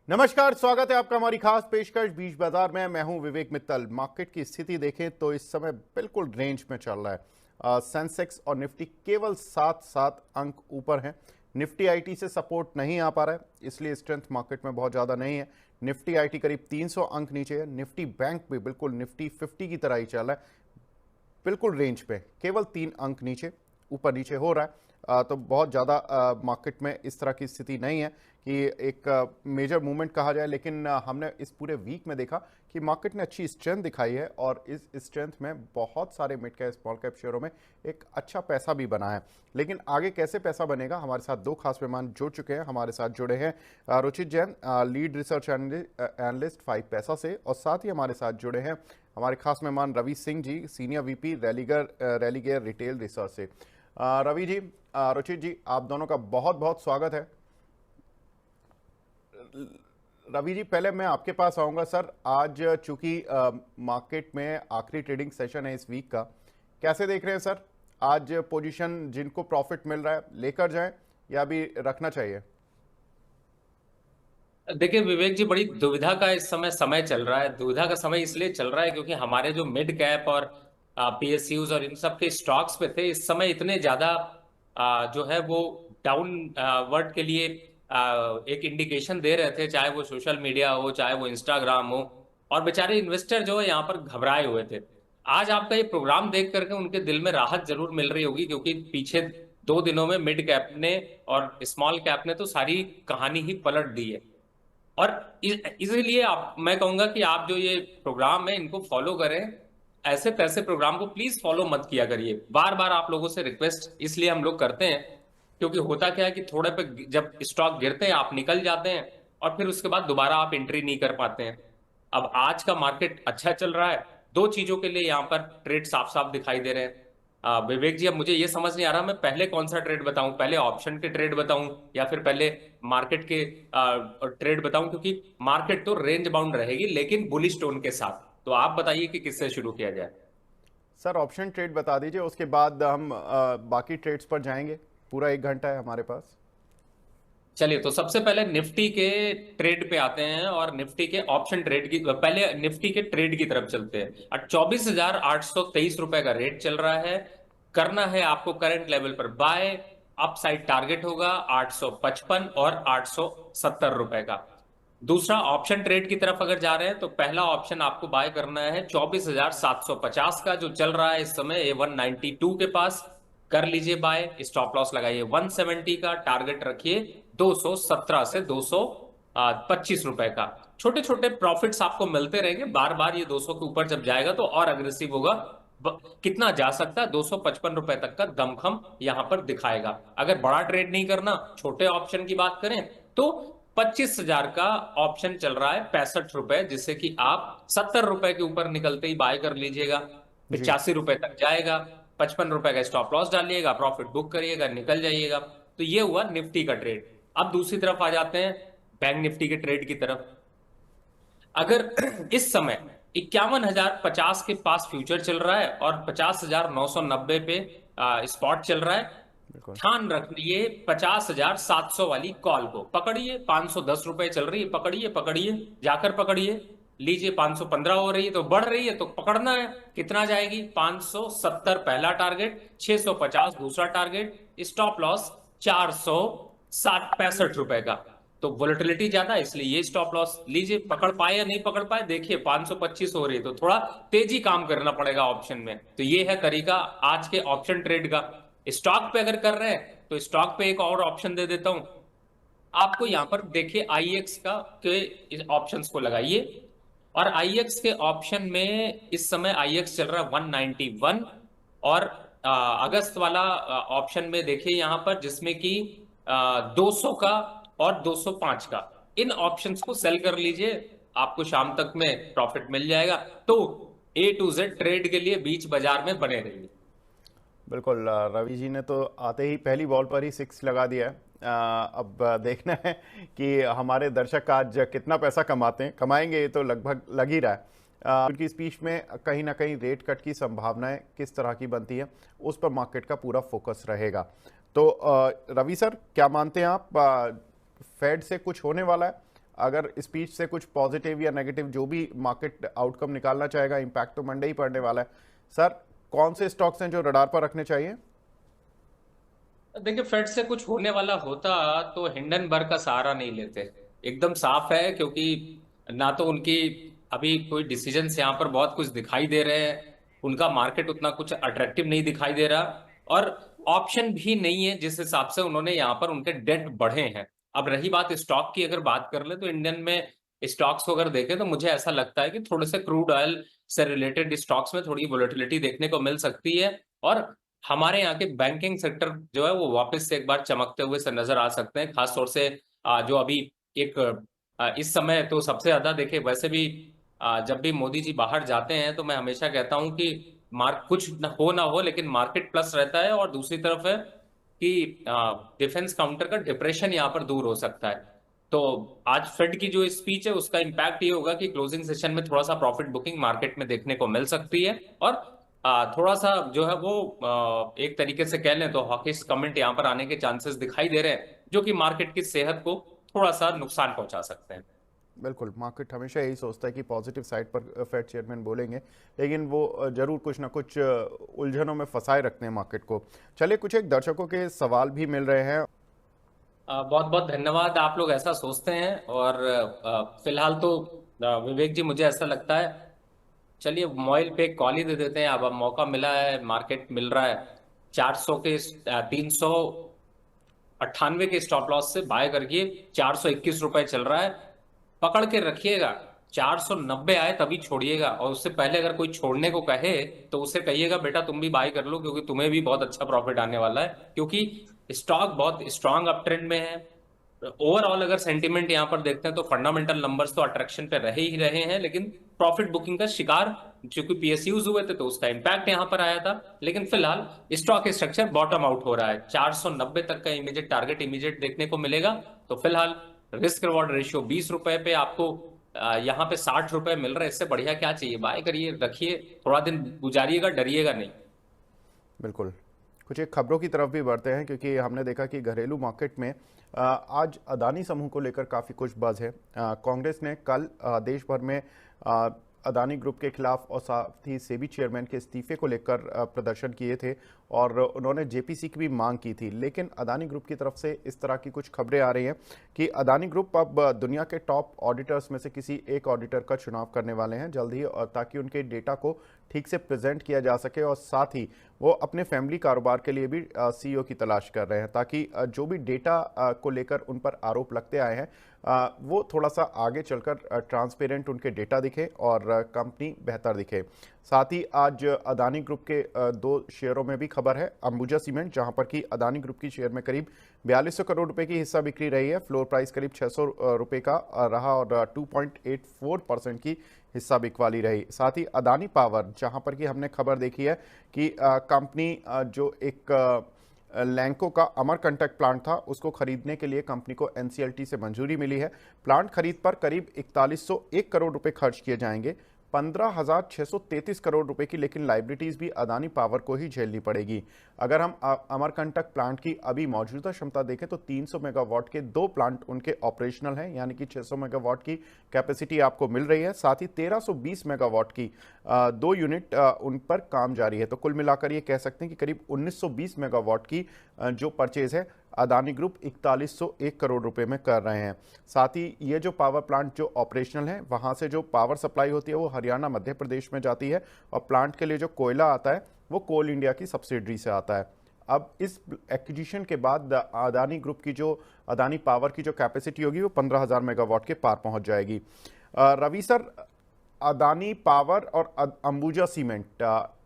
नमस्कार, स्वागत है आपका हमारी खास पेशकश बीच बाजार में। मैं हूं विवेक मित्तल। मार्केट की स्थिति देखें तो इस समय बिल्कुल रेंज में चल रहा है। सेंसेक्स और निफ्टी केवल 7-7 अंक ऊपर हैं। निफ्टी आईटी से सपोर्ट नहीं आ पा रहा है, इसलिए स्ट्रेंथ मार्केट में बहुत ज़्यादा नहीं है। निफ्टी आईटी करीब 300 अंक नीचे है। निफ्टी बैंक भी बिल्कुल निफ्टी 50 की तरह ही चल रहा है, बिल्कुल रेंज पे, केवल 3 अंक नीचे ऊपर नीचे हो रहा है। तो बहुत ज़्यादा मार्केट में इस तरह की स्थिति नहीं है कि एक मेजर मूवमेंट कहा जाए, लेकिन हमने इस पूरे वीक में देखा कि मार्केट ने अच्छी स्ट्रेंथ दिखाई है और इस स्ट्रेंथ में बहुत सारे मिड कैप स्मॉल कैप शेयरों में एक अच्छा पैसा भी बना है। लेकिन आगे कैसे पैसा बनेगा, हमारे साथ दो खास मेहमान जुड़ चुके हैं। हमारे साथ जुड़े हैं Ruchit Jain, lead research analyst 5 पैसा से, और साथ ही हमारे साथ जुड़े हैं हमारे खास मेहमान Ravi Singh ji, senior VP Religare retail research से। रवि जी, रुचित जी, आप दोनों का बहुत बहुत स्वागत है। रवि जी, पहले मैं आपके पास आऊंगा। सर, आज चूंकि मार्केट में आखिरी ट्रेडिंग सेशन है इस वीक का, कैसे देख रहे हैं सर? आज पोजीशन जिनको प्रॉफिट मिल रहा है लेकर जाएं या अभी रखना चाहिए? देखिए विवेक जी, बड़ी दुविधा का इस समय समय चल रहा है। दुविधा का समय इसलिए चल रहा है क्योंकि हमारे जो मिड कैप और पीएसयूज और इन सब के स्टॉक्स पे थे, इस समय इतने ज्यादा जो है वो डाउन वर्ड के लिए एक इंडिकेशन दे रहे थे, चाहे वो सोशल मीडिया हो चाहे वो इंस्टाग्राम हो, और बेचारे इन्वेस्टर जो है यहाँ पर घबराए हुए थे। आज आपका ये प्रोग्राम देख करके उनके दिल में राहत जरूर मिल रही होगी, क्योंकि पीछे 2 दिनों में मिड कैप ने और स्मॉल कैप ने तो सारी कहानी ही पलट दी है। और इसीलिए आप, मैं कहूंगा कि आप जो ये प्रोग्राम है इनको फॉलो करें। ऐसे तैसे प्रोग्राम को प्लीज फॉलो मत किया करिए। बार बार आप लोगों से रिक्वेस्ट इसलिए हम लोग करते हैं क्योंकि होता क्या है कि थोड़े पे जब स्टॉक गिरते हैं आप निकल जाते हैं, और फिर उसके बाद दोबारा आप एंट्री नहीं कर पाते हैं। अब आज का मार्केट अच्छा चल रहा है, दो चीजों के लिए यहाँ पर ट्रेड साफ साफ दिखाई दे रहे हैं। विवेक जी, अब मुझे ये समझ नहीं आ रहा मैं पहले कौन सा ट्रेड बताऊं, पहले ऑप्शन के ट्रेड बताऊं या फिर पहले मार्केट के ट्रेड बताऊं, क्योंकि मार्केट तो रेंज बाउंड रहेगी लेकिन बुलिश टोन के साथ। तो आप बताइए कि किससे शुरू किया जाए। सर, ऑप्शन ट्रेड बता दीजिए, उसके बाद हम बाकी ट्रेड्स पर जाएंगे। पूरा 1 घंटा है हमारे पास। चलिए, तो सबसे पहले निफ्टी के ट्रेड पे आते हैं और निफ्टी के ऑप्शन ट्रेड की, पहले निफ्टी के ट्रेड की तरफ चलते हैं। और 24,823 रुपए का रेट चल रहा है। करना है आपको करंट लेवल पर बाय। अपसाइड टारगेट होगा 855 और 870 रुपए का। दूसरा ऑप्शन ट्रेड की तरफ अगर जा रहे हैं तो पहला ऑप्शन आपको बाय करना है 24,750 का, जो चल रहा है इस समय A192 के पास। कर लीजिए बाय। स्टॉप लॉस लगाइए 170 का, टारगेट रखिए 217 से 225 रुपए का। छोटे छोटे प्रॉफिट्स आपको मिलते रहेंगे, बार बार ये 200 के ऊपर जब जाएगा तो और अग्रेसिव होगा। कितना जा सकता है, 255 रुपए तक का दमखम यहां पर दिखाएगा। अगर बड़ा ट्रेड नहीं करना, छोटे ऑप्शन की बात करें तो 25,000 का ऑप्शन चल रहा है 65 रुपए, जिससे कि आप 70 रुपए के ऊपर निकलते ही बाय कर लीजिएगा। जी। 85 रुपए तक जाएगा। 55 रुपए का स्टॉप लॉस डालिएगा, प्रॉफिट बुक करिएगा, निकल जाइएगा। तो ये हुआ निफ्टी का ट्रेड। अब दूसरी तरफ आ जाते हैं बैंक निफ्टी के ट्रेड की तरफ। अगर इस समय 51,050 के पास फ्यूचर चल रहा है और 50,990 पे स्पॉट चल रहा है, बिल्कुल। ध्यान रखिए 50,700 वाली कॉल को पकड़िए। 510 रुपए चल रही है, पकड़िए पकड़िए, जाकर पकड़िए। लीजिए 515 हो रही है तो बढ़ रही है तो पकड़ना है। कितना जाएगी, 570 पहला टारगेट, 650 दूसरा टारगेट, स्टॉप लॉस 465 रुपए का। तो वोलेटिलिटी ज्यादा है इसलिए ये स्टॉप लॉस लीजिए। पकड़ पाए या नहीं पकड़ पाए, देखिए 525 हो रही है तो थोड़ा तेजी काम करना पड़ेगा ऑप्शन में। तो ये है तरीका आज के ऑप्शन ट्रेड का। स्टॉक पे अगर कर रहे हैं तो स्टॉक पे एक और ऑप्शन दे देता हूं आपको। यहां पर देखिए आईएक्स का के ऑप्शंस को लगाइए, और आईएक्स के ऑप्शन में इस समय आईएक्स चल रहा है 191। और अगस्त वाला ऑप्शन में देखिए यहां पर, जिसमें कि 200 का और 205 का, इन ऑप्शंस को सेल कर लीजिए। आपको शाम तक में प्रॉफिट मिल जाएगा। तो A to Z ट्रेड के लिए बीच बाजार में बने रहिए। बिल्कुल, रवि जी ने तो आते ही पहली बॉल पर ही 6 लगा दिया है। अब देखना है कि हमारे दर्शक आज कितना पैसा कमाते हैं, कमाएंगे ये तो लगभग लग ही रहा है। उनकी स्पीच में कहीं ना कहीं रेट कट की संभावनाएं किस तरह की बनती है, उस पर मार्केट का पूरा फोकस रहेगा। तो रवि सर, क्या मानते हैं आप, फेड से कुछ होने वाला है? अगर स्पीच से कुछ पॉजिटिव या नेगेटिव जो भी मार्केट आउटकम निकालना चाहेगा, इम्पैक्ट तो मंडे ही पड़ने वाला है। सर, कौन से स्टॉक्स हैं जो रडार पर रखने चाहिए? देखिए, फेड से कुछ होने वाला होता तो हिंडनबर्ग का सहारा नहीं लेते। एकदम साफ है, क्योंकि ना तो उनकी अभी कोई डिसीजंस यहाँ पर बहुत कुछ दिखाई दे रहे हैं, उनका मार्केट उतना कुछ अट्रैक्टिव नहीं दिखाई दे रहा, और ऑप्शन भी नहीं है जिस हिसाब से उन्होंने यहाँ पर उनके डेट बढ़े हैं। अब रही बात स्टॉक की, अगर बात कर ले तो इंडियन में स्टॉक्स को अगर देखें तो मुझे ऐसा लगता है कि थोड़े से क्रूड ऑयल से रिलेटेड स्टॉक्स में थोड़ी वोलेटिलिटी देखने को मिल सकती है, और हमारे यहाँ के बैंकिंग सेक्टर जो है वो वापस से एक बार चमकते हुए से नजर आ सकते हैं, खास तौर से जो अभी एक इस समय तो सबसे ज्यादा देखे वैसे भी जब भी मोदी जी बाहर जाते हैं तो मैं हमेशा कहता हूं कि मार्क कुछ ना हो लेकिन मार्केट प्लस रहता है, और दूसरी तरफ है कि डिफेंस काउंटर का डिप्रेशन यहाँ पर दूर हो सकता है। तो आज फेड की जो स्पीच है उसका इम्पैक्ट ये होगा कि क्लोजिंग सेशन में थोड़ा सा प्रॉफिट बुकिंग मार्केट में देखने को मिल सकती है, और थोड़ा सा जो है वो एक तरीके से कह लें तो हॉकिश कमेंट यहाँ पर आने के चांसेस दिखाई दे रहे हैं, जो कि मार्केट की सेहत को थोड़ा सा नुकसान पहुंचा सकते हैं। बिल्कुल, मार्केट हमेशा यही सोचता है कि पॉजिटिव साइड पर फेड चेयरमैन बोलेंगे, लेकिन वो जरूर कुछ ना कुछ उलझनों में फंसाए रखते हैं मार्केट को। चलिए, कुछ एक दर्शकों के सवाल भी मिल रहे हैं। बहुत बहुत धन्यवाद, आप लोग ऐसा सोचते हैं। और फिलहाल तो विवेक जी मुझे ऐसा लगता है, चलिए मोबाइल पे कॉल ही दे देते हैं। अब मौका मिला है, मार्केट मिल रहा है 400 के 398 के स्टॉप लॉस से बाय करके 421 रुपए चल रहा है, पकड़ के रखिएगा। 490 आए तभी छोड़िएगा, और उससे पहले अगर कोई छोड़ने को कहे तो उसे कहिएगा बेटा तुम भी बाय कर लो, क्योंकि तुम्हें भी बहुत अच्छा प्रॉफिट आने वाला है, क्योंकि स्टॉक बहुत स्ट्रांग अप ट्रेंड में है। ओवरऑल अगर सेंटिमेंट यहां पर देखते हैं तो फंडामेंटल नंबर्स तो अट्रैक्शन पे रहे ही रहे हैं, लेकिन प्रॉफिट बुकिंग का शिकार चूंकि पीएसयूज हुए थे तो उसका इंपैक्ट यहां पर आया था। लेकिन फिलहाल स्टॉक स्ट्रक्चर बॉटम आउट हो रहा है, 490 तक का इमीडिएट टारगेट इमीडिएट देखने को मिलेगा। तो फिलहाल रिस्क रिवॉर्ड रेशियो 20 रुपए पे आपको यहाँ पे 60 रुपए मिल रहे हैं, इससे बढ़िया क्या चाहिए? बाय करिए, रखिए, थोड़ा दिन गुजारिएगा, डरिएगा नहीं। बिल्कुल। कुछ एक खबरों की तरफ भी बढ़ते हैं, क्योंकि हमने देखा कि घरेलू मार्केट में आज अदानी समूह को लेकर काफ़ी कुछ बज़ है। कांग्रेस ने कल देश भर में अदानी ग्रुप के खिलाफ और साथ ही सेबी चेयरमैन के इस्तीफे को लेकर प्रदर्शन किए थे, और उन्होंने जेपीसी की भी मांग की थी। लेकिन अदानी ग्रुप की तरफ से इस तरह की कुछ खबरें आ रही हैं कि अदानी ग्रुप अब दुनिया के टॉप ऑडिटर्स में से किसी एक ऑडिटर का चुनाव करने वाले हैं जल्द ही, और ताकि उनके डेटा को ठीक से प्रेजेंट किया जा सके, और साथ ही वो अपने फैमिली कारोबार के लिए भी सीईओ की तलाश कर रहे हैं, ताकि जो भी डेटा को लेकर उन पर आरोप लगते आए हैं वो थोड़ा सा आगे चलकर ट्रांसपेरेंट उनके डेटा दिखे और कंपनी बेहतर दिखे। साथ ही आज अदानी ग्रुप के दो शेयरों में भी खबर है। अंबुजा सीमेंट, जहां पर कि अदानी ग्रुप की शेयर में करीब 4200 करोड़ रुपए की हिस्सा बिक्री रही है, फ्लोर प्राइस करीब 600 रुपए का रहा, और 2.84% की हिस्सा बिकवाली रही। साथ ही अदानी पावर, जहां पर कि हमने खबर देखी है कि कंपनी जो एक लैंको का अमरकंटक प्लांट था उसको खरीदने के लिए कंपनी को एनसीएलटी से मंजूरी मिली है। प्लांट खरीद पर करीब 4101 करोड़ रुपए खर्च किए जाएंगे। 15,633 करोड़ रुपए की लेकिन लाइबिलिटीज भी अदानी पावर को ही झेलनी पड़ेगी। अगर हम अमरकंटक प्लांट की अभी मौजूदा क्षमता देखें तो 300 मेगावाट के दो प्लांट उनके ऑपरेशनल हैं, यानी कि 600 मेगावाट की कैपेसिटी आपको मिल रही है। साथ ही 1320 मेगावाट की दो यूनिट उन पर काम जारी है। तो कुल मिलाकर ये कह सकते हैं कि करीब 1920 मेगावाट की जो परचेज है अदानी ग्रुप 4101 करोड़ रुपए में कर रहे हैं। साथ ही ये जो पावर प्लांट जो ऑपरेशनल है, वहां से जो पावर सप्लाई होती है वो हरियाणा मध्य प्रदेश में जाती है, और प्लांट के लिए जो कोयला आता है वो कोल इंडिया की सब्सिडरी से आता है। अब इस एक्विजिशन के बाद अदानी ग्रुप की जो अदानी पावर की जो कैपेसिटी होगी वो 15,000 मेगावाट के पार पहुंच जाएगी। रवि सर, अदानी पावर और अंबुजा सीमेंट,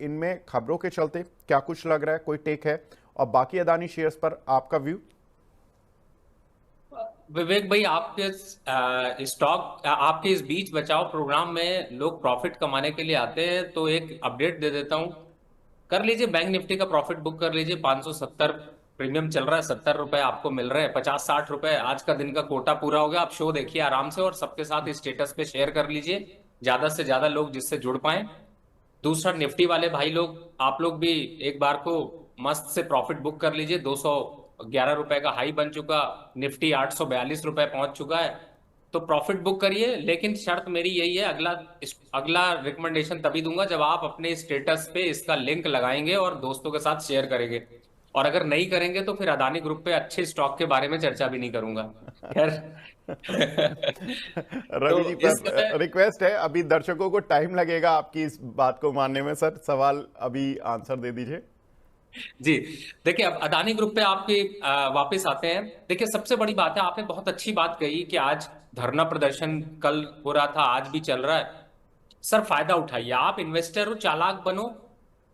इनमें खबरों के चलते क्या कुछ लग रहा है, कोई टेक है? और बाकी अदानी शेयर्स पर आपका व्यू? विवेक भाई, आपके स्टॉक आपके इस बीच बचाओ प्रोग्राम में लोग प्रॉफिट कमाने के लिए आते हैं, तो एक अपडेट दे देता हूं। कर लीजिए, बैंक निफ्टी का प्रॉफिट बुक कर लीजिए। 570 प्रीमियम चल रहा है, 70 रुपए आपको मिल रहे हैं, 50-60 रुपए आज का दिन का कोटा पूरा हो गया। आप शो देखिए आराम से, और सबके साथ स्टेटस पे शेयर कर लीजिए, ज्यादा से ज्यादा लोग जिससे जुड़ पाए। दूसरा, निफ्टी वाले भाई लोग, आप लोग भी एक बार को मस्त से प्रॉफिट बुक कर लीजिए। 211 रुपए का हाई बन चुका, निफ्टी 842 रुपए पहुंच चुका है। तो प्रॉफिट बुक करिए, लेकिन शर्त मेरी यही है, अगला अगला रिकमेंडेशन तभी दूंगा जब आप अपने स्टेटस पे इसका लिंक लगाएंगे और दोस्तों के साथ शेयर करेंगे। और अगर नहीं करेंगे तो फिर अदानी ग्रुप पे अच्छे स्टॉक के बारे में चर्चा भी नहीं करूंगा। खैर। रवि जी, तो इस पर समय रिक्वेस्ट है, अभी दर्शकों को टाइम लगेगा आपकी इस बात को मानने में। सर, सवाल अभी आंसर दे दीजिए। जी, देखिए अब अदानी ग्रुप पे आपके वापस आते हैं। देखिए सबसे बड़ी बात है, आपने बहुत अच्छी बात कही कि आज धरना प्रदर्शन कल हो रहा था, आज भी चल रहा है। सर फायदा उठाइए, आप इन्वेस्टर हो, चालाक बनो,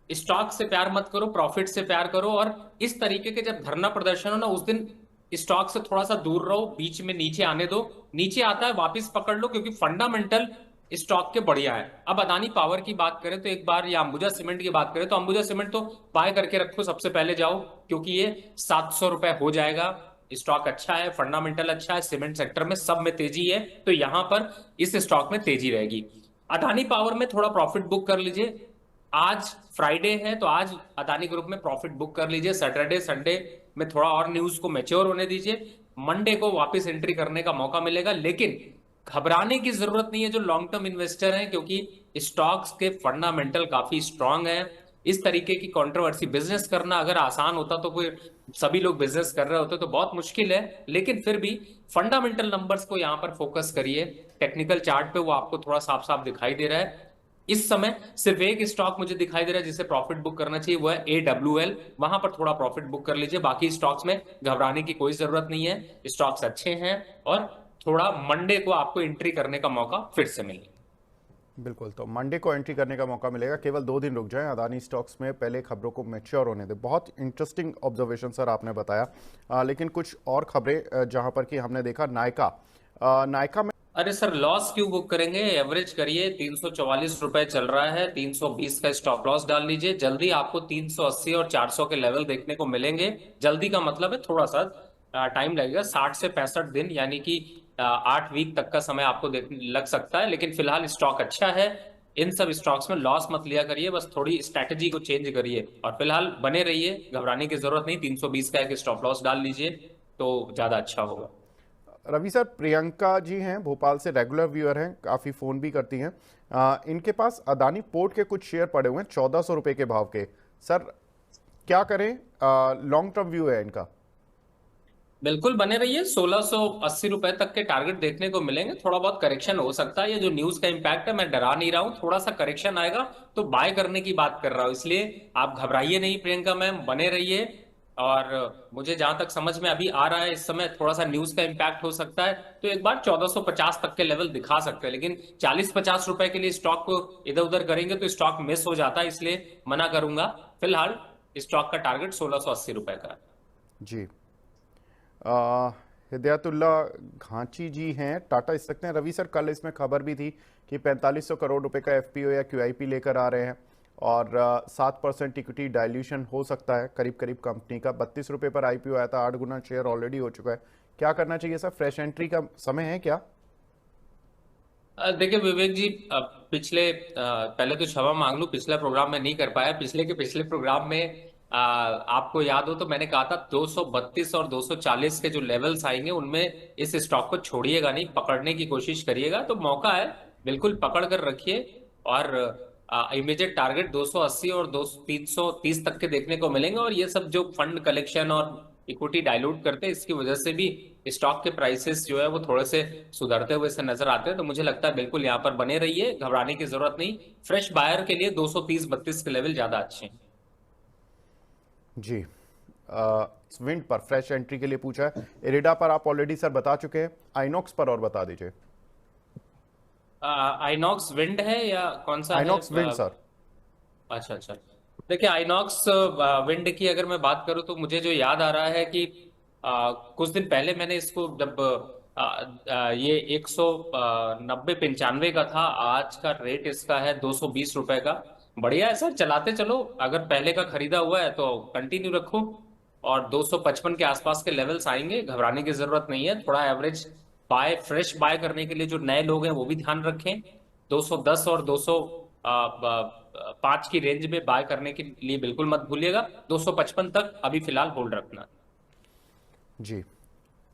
स्टॉक से प्यार मत करो, प्रॉफिट से प्यार करो। और इस तरीके के जब धरना प्रदर्शन हो ना, उस दिन स्टॉक से थोड़ा सा दूर रहो, बीच में नीचे आने दो, नीचे आता है वापस पकड़ लो, क्योंकि फंडामेंटल स्टॉक के बढ़िया है। अब अदानी पावर की बात करें तो एक बार, या अंबुजा सीमेंट की बात करें तो अंबुजा सीमेंट तो बाय करके रखो, सबसे पहले जाओ, क्योंकि ये 700 रुपए हो जाएगा। स्टॉक अच्छा है, फंडामेंटल अच्छा है, सीमेंट सेक्टर में सब में तेजी है, तो यहां पर इस स्टॉक में तेजी रहेगी। अदानी पावर में थोड़ा प्रॉफिट बुक कर लीजिए। आज फ्राइडे है तो आज अदानी ग्रुप में प्रॉफिट बुक कर लीजिए। सैटरडे संडे में थोड़ा और न्यूज को मैच्योर होने दीजिए, मंडे को वापस एंट्री करने का मौका मिलेगा। लेकिन घबराने की जरूरत नहीं है जो लॉन्ग टर्म इन्वेस्टर हैं, क्योंकि स्टॉक्स के फंडामेंटल काफी स्ट्रांग हैं। इस तरीके की कंट्रोवर्सी, बिजनेस करना अगर आसान होता तो फिर सभी लोग बिजनेस कर रहे होते, तो बहुत मुश्किल है। लेकिन फिर भी फंडामेंटल नंबर्स को यहां पर फोकस करिए। टेक्निकल चार्ट पे वो आपको थोड़ा साफ साफ दिखाई दे रहा है। इस समय सिर्फ एक स्टॉक मुझे दिखाई दे रहा है जिसे प्रॉफिट बुक करना चाहिए, वो है AWL। वहां पर थोड़ा प्रॉफिट बुक कर लीजिए, बाकी स्टॉक्स में घबराने की कोई जरूरत नहीं है, स्टॉक्स अच्छे हैं। और थोड़ा मंडे को आपको एंट्री करने का मौका फिर से मिले। बिल्कुल, तो मंडे को एंट्री करने का मौका मिलेगा। केवल 2 दिन रुक जाएं अदानी स्टॉक्स में, पहले खबरों को मैच्योर होने दें। बहुत इंटरेस्टिंग ऑब्जर्वेशन सर आपने बताया। लेकिन कुछ और खबरें जहां पर कि हमने देखा नायका, नायका में अरे सर, लॉस क्यों बुक करेंगे, एवरेज करिए। 344 रुपए चल रहा है, 320 का स्टॉप लॉस डाल लीजिए। जल्दी आपको 380 और 400 के लेवल देखने को मिलेंगे। जल्दी का मतलब है थोड़ा सा टाइम लगेगा, 60 से 65 दिन, यानी कि 8 वीक तक का समय आपको लग सकता है। लेकिन फिलहाल स्टॉक अच्छा है। इन सब स्टॉक्स में लॉस मत लिया करिए, बस थोड़ी स्ट्रैटेजी को चेंज करिए और फिलहाल बने रहिए। घबराने की जरूरत नहीं, 320 का एक स्टॉप लॉस डाल लीजिए तो ज्यादा अच्छा होगा। रवि सर, प्रियंका जी हैं, भोपाल से रेगुलर व्यूअर हैं, काफ़ी फ़ोन भी करती हैं। इनके पास अदानी पोर्ट के कुछ शेयर पड़े हुए हैं 1400 रुपये के भाव के। सर क्या करें, लॉन्ग टर्म व्यू है इनका? बिल्कुल बने रहिए, 1680 रुपए तक के टारगेट देखने को मिलेंगे। थोड़ा बहुत करेक्शन हो सकता है, ये जो न्यूज का इंपैक्ट है, मैं डरा नहीं रहा हूं, थोड़ा सा करेक्शन आएगा तो बाय करने की बात कर रहा हूं। इसलिए आप घबराइए नहीं प्रियंका मैम, बने रहिए। और मुझे जहां तक समझ में अभी आ रहा है, इस समय थोड़ा सा न्यूज का इंपैक्ट हो सकता है, तो एक बार 1450 तक के लेवल दिखा सकते हैं। लेकिन 40-50 रुपए के लिए स्टॉक को इधर उधर करेंगे तो स्टॉक मिस हो जाता है, इसलिए मना करूंगा। फिलहाल स्टॉक का टारगेट 1680 रुपए का है। जी। हिदायतुल्ला घांची जी हैं, टाटा स्टॉक हैं। रवि सर, कल इसमें खबर भी थी कि 4500 करोड़ रुपए का FPO या QIP लेकर आ रहे हैं और 7% इक्विटी डाइल्यूशन हो सकता है करीब करीब कंपनी का। 32 रुपये पर IPO आया था, 8 गुना शेयर ऑलरेडी हो चुका है। क्या करना चाहिए सर, फ्रेश एंट्री का समय है क्या? देखिए विवेक जी, पहले तो क्षमा मांग लूं, पिछले प्रोग्राम में नहीं कर पाया। पिछले के पिछले प्रोग्राम में आपको याद हो तो मैंने कहा था 232 और 240 के जो लेवल्स आएंगे उनमें इस स्टॉक को छोड़िएगा नहीं, पकड़ने की कोशिश करिएगा। तो मौका है, बिल्कुल पकड़ कर रखिए। और इमीडिएट टारगेट 280 और 330 तक के देखने को मिलेंगे। और ये सब जो फंड कलेक्शन और इक्विटी डाइल्यूट करते हैं, इसकी वजह से भी स्टॉक के प्राइसेस जो है वो थोड़े से सुधरते हुए से नजर आते हैं। तो मुझे लगता है बिल्कुल यहाँ पर बने रहिए, घबराने की जरूरत नहीं। फ्रेश बायर के लिए 230-32 के लेवल ज्यादा अच्छे हैं। जी। विंड पर फ्रेश एंट्री के लिए पूछा है। इरिडा पर आप ऑलरेडी सर बता चुके हैं, आइनॉक्स पर और बता दीजिए। आइनॉक्स विंड है या कौन सा है? INOX wind sir. अच्छा अच्छा। देखिए आइनॉक्स विंड की अगर मैं बात करूं तो मुझे जो याद आ रहा है कि कुछ दिन पहले मैंने इसको जब ये 190-95 का था, आज का रेट इसका है 220 रुपए का। बढ़िया है सर, चलाते चलो। अगर पहले का खरीदा हुआ है तो कंटिन्यू रखो। और 255 के आसपास के लेवल्स आएंगे, घबराने की जरूरत नहीं है। थोड़ा एवरेज बाय, फ्रेश बाय करने के लिए जो नए लोग हैं वो भी ध्यान रखें। 210 और 205 की रेंज में बाय करने के लिए बिल्कुल मत भूलिएगा। 255 तक अभी फिलहाल होल्ड रखना। जी।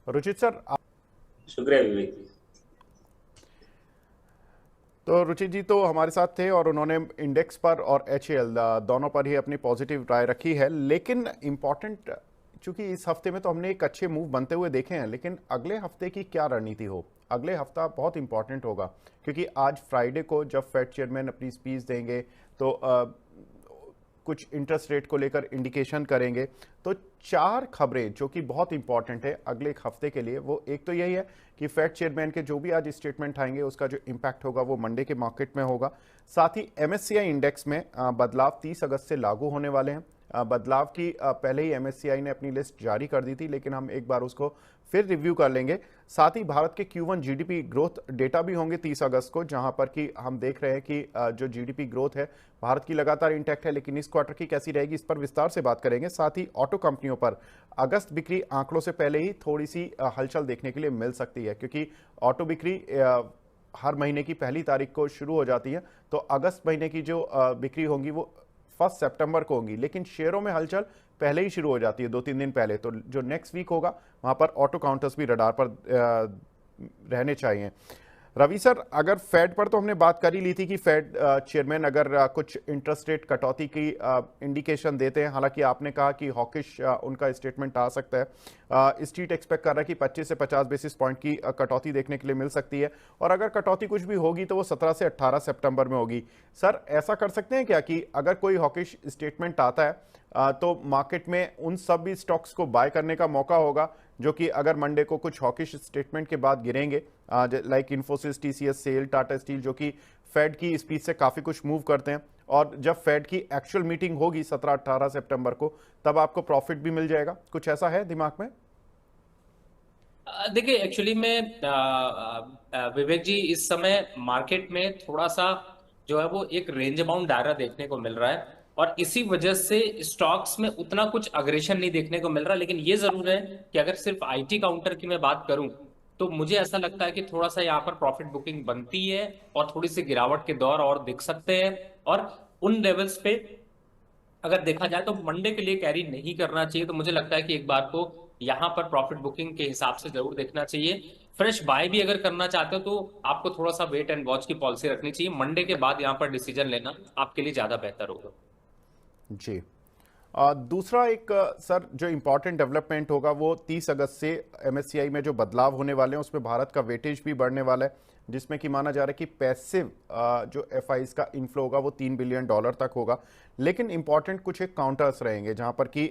रुचित सर, शुक्रिया विवेक। तो रुचि जी तो हमारे साथ थे और उन्होंने इंडेक्स पर और एचएएल दोनों पर ही अपनी पॉजिटिव राय रखी है, लेकिन इम्पॉर्टेंट चूंकि इस हफ्ते में तो हमने एक अच्छे मूव बनते हुए देखे हैं, लेकिन अगले हफ्ते की क्या रणनीति हो, अगले हफ्ता बहुत इंपॉर्टेंट होगा, क्योंकि आज फ्राइडे को जब फेड चेयरमैन अपनी स्पीच देंगे तो कुछ इंटरेस्ट रेट को लेकर इंडिकेशन करेंगे। तो चार खबरें जो कि बहुत इंपॉर्टेंट है अगले एक हफ्ते के लिए, वो एक तो यही है कि फेड चेयरमैन के जो भी आज स्टेटमेंट आएंगे उसका जो इम्पैक्ट होगा वो मंडे के मार्केट में होगा। साथ ही एमएससीआई इंडेक्स में बदलाव 30 अगस्त से लागू होने वाले हैं। बदलाव की पहले ही एमएससीआई ने अपनी लिस्ट जारी कर दी थी, लेकिन हम एक बार उसको फिर रिव्यू कर लेंगे। साथ ही भारत के Q1 जीडीपी ग्रोथ डेटा भी होंगे 30 अगस्त को, जहां पर कि हम देख रहे हैं कि जो जीडीपी ग्रोथ है भारत की लगातार इंटैक्ट है, लेकिन इस क्वार्टर की कैसी रहेगी इस पर विस्तार से बात करेंगे। साथ ही ऑटो कंपनियों पर अगस्त बिक्री आंकड़ों से पहले ही थोड़ी सी हलचल देखने के लिए मिल सकती है, क्योंकि ऑटो बिक्री हर महीने की पहली तारीख को शुरू हो जाती है, तो अगस्त महीने की जो बिक्री होंगी वो 1 सितंबर को होंगी, लेकिन शेयरों में हलचल पहले ही शुरू हो जाती है 2-3 दिन पहले। तो जो नेक्स्ट वीक होगा वहां पर ऑटो काउंटर्स भी रडार पर रहने चाहिए। रवि सर, अगर फेड पर तो हमने बात कर ही ली थी कि फेड चेयरमैन अगर कुछ इंटरेस्ट रेट कटौती की इंडिकेशन देते हैं, हालांकि आपने कहा कि हॉकिश उनका स्टेटमेंट आ सकता है। स्ट्रीट एक्सपेक्ट कर रहा है कि 25 से 50 बेसिस पॉइंट की कटौती देखने के लिए मिल सकती है, और अगर कटौती कुछ भी होगी तो वो 17 से 18 सितंबर में होगी। सर, ऐसा कर सकते हैं क्या कि अगर कोई हॉकिश स्टेटमेंट आता है तो मार्केट में उन सब भी स्टॉक्स को बाय करने का मौका होगा जो कि अगर मंडे को कुछ हॉकिश स्टेटमेंट के बाद गिरेंगे, लाइक इन्फोसिस, टीसीएस, सेल, टाटा स्टील, जो कि फेड की स्पीच से काफी कुछ मूव करते हैं, और जब फेड की एक्चुअल मीटिंग होगी 17-18 सितंबर को तब आपको प्रॉफिट भी मिल जाएगा। कुछ ऐसा है दिमाग में? देखिए, एक्चुअली में विवेक जी, इस समय मार्केट में थोड़ा सा जो है वो एक रेंज बाउंड दायरा देखने को मिल रहा है, और इसी वजह से स्टॉक्स में उतना कुछ अग्रेशन नहीं देखने को मिल रहा। लेकिन ये जरूर है कि अगर सिर्फ आईटी काउंटर की मैं बात करूं तो मुझे ऐसा लगता है कि थोड़ा सा यहाँ पर प्रॉफिट बुकिंग बनती है और थोड़ी सी गिरावट के दौर और दिख सकते हैं। और उन लेवल्स पे अगर देखा जाए तो मंडे के लिए कैरी नहीं करना चाहिए। तो मुझे लगता है कि एक बार को यहां पर प्रॉफिट बुकिंग के हिसाब से जरूर देखना चाहिए। फ्रेश बाय भी अगर करना चाहते हो तो आपको थोड़ा सा वेट एंड वॉच की पॉलिसी रखनी चाहिए। मंडे के बाद यहां पर डिसीजन लेना आपके लिए ज्यादा बेहतर होगा। जी। दूसरा एक सर जो इंपॉर्टेंट डेवलपमेंट होगा वो 30 अगस्त से एमएससीआई में जो बदलाव होने वाले हैं उसमें भारत का वेटेज भी बढ़ने वाला है, जिसमें कि माना जा रहा है कि पैसिव जो एफआईज का इनफ्लो होगा वो $3 बिलियन तक होगा। लेकिन इंपॉर्टेंट कुछ एक काउंटर्स रहेंगे जहां पर कि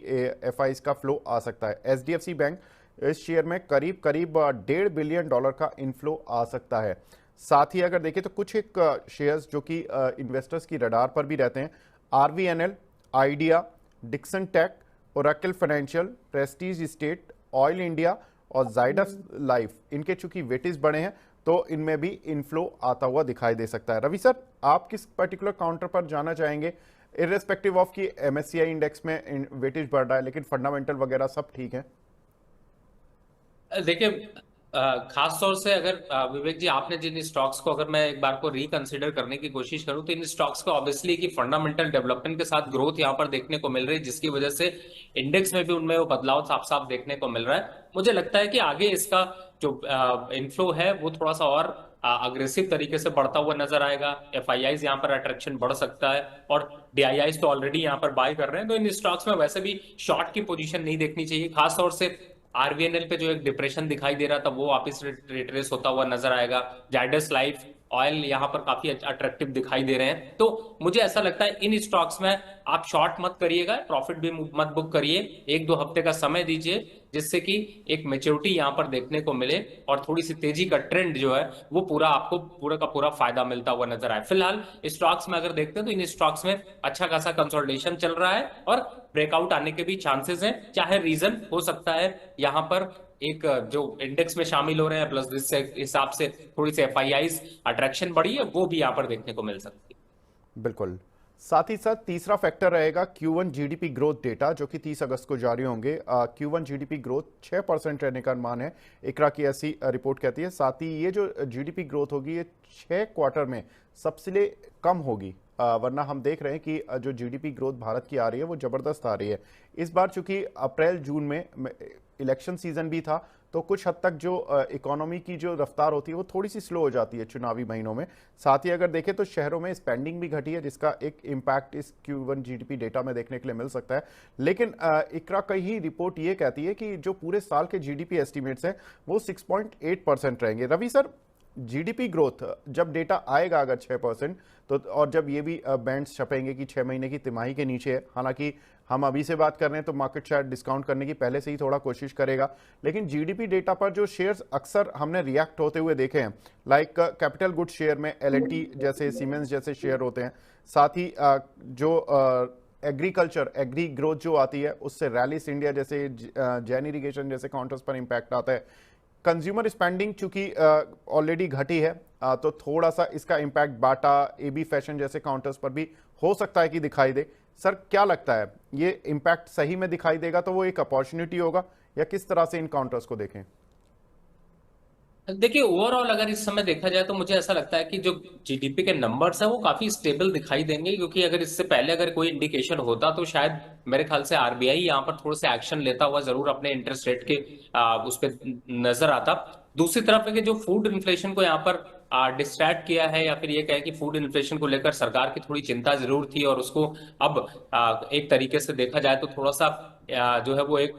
एफआईज का फ्लो आ सकता है। एचडीएफसी बैंक इस शेयर में करीब करीब $1.5 बिलियन का इनफ्लो आ सकता है। साथ ही अगर देखें तो कुछ एक शेयर्स जो कि इन्वेस्टर्स की रडार पर भी रहते हैं, RVNL, Idea, Dixon tech, Oracle financial, Prestige estate, Oil India और जाइडस लाइफ, इनके चूंकि वेटेज बड़े हैं तो इनमें भी इनफ्लो आता हुआ दिखाई दे सकता है। रवि सर, आप किस पर्टिकुलर काउंटर पर जाना चाहेंगे, इररेस्पेक्टिव ऑफ कि एमएससीआई इंडेक्स में वेटेज बढ़ रहा है लेकिन फंडामेंटल वगैरह सब ठीक है? देखिए, खास तौर से अगर विवेक जी आपने जिन स्टॉक्स को अगर मैं एक बार को रिकंसिडर करने की कोशिश करूं तो इन स्टॉक्स को ऑब्वियसली की फंडामेंटल डेवलपमेंट के साथ ग्रोथ यहां पर देखने को मिल रही है, जिसकी वजह से इंडेक्स में भी उनमें वो बदलाव साफ साफ देखने को मिल रहा है। मुझे लगता है कि आगे इसका जो इनफ्लो है वो थोड़ा सा और अग्रेसिव तरीके से बढ़ता हुआ नजर आएगा। एफआईआईज यहाँ पर अट्रैक्शन बढ़ सकता है, और डीआईआईज तो ऑलरेडी यहाँ पर बाय कर रहे हैं। तो इन स्टॉक्स में वैसे भी शॉर्ट की पोजीशन नहीं देखनी चाहिए। खासतौर से आरवीएनएल पे जो एक डिप्रेशन दिखाई दे रहा था वो वापस रिट्रेस होता हुआ नजर आएगा। जाइडस लाइफ, ऑयल यहाँ पर काफी अट्रैक्टिव दिखाई दे रहे हैं। तो मुझे ऐसा लगता है इन स्टॉक्स में आप शॉर्ट मत करिएगा, प्रॉफिट भी मत बुक करिए। 1-2 हफ्ते का समय दीजिए जिससे कि एक मेच्योरिटी यहाँ पर देखने को मिले और थोड़ी सी तेजी का ट्रेंड जो है वो पूरा आपको पूरा का पूरा फायदा मिलता हुआ नजर आए। फिलहाल स्टॉक्स में अगर देखते हैं तो इन स्टॉक्स में अच्छा खासा कंसोलिडेशन चल रहा है और ब्रेकआउट आने के भी चांसेस हैं। चाहे रीजन हो सकता है यहाँ पर एक जो इंडेक्स में शामिल हो रहे हैं प्लस जिस हिसाब से थोड़ी सी एफआईआईज अट्रैक्शन बढ़ी है वो भी यहाँ पर देखने को मिल सकती है। बिल्कुल। साथ ही साथ तीसरा फैक्टर रहेगा Q1 जीडीपी ग्रोथ डेटा, जो कि 30 अगस्त को जारी होंगे। Q1 जीडीपी ग्रोथ 6% रहने का अनुमान है, इकरा की ऐसी रिपोर्ट कहती है। साथ ही ये जो जीडीपी ग्रोथ होगी ये 6 क्वार्टर में सबसे कम होगी, वरना हम देख रहे हैं कि जो जीडीपी ग्रोथ भारत की आ रही है वो जबरदस्त आ रही है। इस बार चूंकि अप्रैल जून में इलेक्शन सीजन भी था तो कुछ हद तक जो इकोनॉमी की जो रफ्तार होती है वो थोड़ी सी स्लो हो जाती है चुनावी महीनों में। साथ ही अगर देखें तो शहरों में स्पेंडिंग भी घटी है, जिसका एक इम्पैक्ट इस Q1 जीडीपी डेटा में देखने के लिए मिल सकता है। लेकिन इकरा की ही रिपोर्ट ये कहती है कि जो पूरे साल के जीडीपी एस्टिमेट्स हैं वो 6.8% रहेंगे। रवि सर, जीडीपी ग्रोथ जब डेटा आएगा अगर 6%, तो और जब ये भी बैंड्स छपेंगे कि 6 महीने की तिमाही के नीचे है, हालांकि हम अभी से बात कर रहे हैं तो मार्केट शायद डिस्काउंट करने की पहले से ही थोड़ा कोशिश करेगा, लेकिन जीडीपी डेटा पर जो शेयर्स अक्सर हमने रिएक्ट होते हुए देखे हैं, लाइक कैपिटल गुड शेयर में L&T जैसे, सीमेंस जैसे शेयर होते हैं। साथ ही जो एग्रीकल्चर एग्री ग्रोथ जो आती है उससे रैलिस इंडिया जैसे, जैन इरिगेशन जैसे काउंटर्स पर इंपैक्ट आता है। कंज्यूमर स्पेंडिंग चूंकि ऑलरेडी घटी है, तो थोड़ा सा इसका इम्पैक्ट बाटा, एबी फैशन जैसे काउंटर्स पर भी हो सकता है कि दिखाई दे। सर क्या लगता है, ये इम्पैक्ट सही में दिखाई देगा तो वो एक अपॉर्चुनिटी होगा, या किस तरह से इन काउंटर्स को देखें? देखिए, ओवरऑल अगर इस समय देखा जाए तो मुझे ऐसा लगता है कि जो जीडीपी के नंबर्स हैं वो काफी स्टेबल दिखाई देंगे, क्योंकि अगर इससे पहले अगर कोई इंडिकेशन होता तो शायद मेरे ख्याल से आरबीआई यहाँ पर थोड़े से एक्शन लेता हुआ जरूर अपने इंटरेस्ट रेट के उस पर नजर आता। दूसरी तरफ है कि जो फूड इन्फ्लेशन को यहाँ पर डिस्ट्रैक्ट किया है, या फिर ये कहे कि फूड इन्फ्लेशन को लेकर सरकार की थोड़ी चिंता जरूर थी, और उसको अब एक तरीके से देखा जाए तो थोड़ा सा जो है वो एक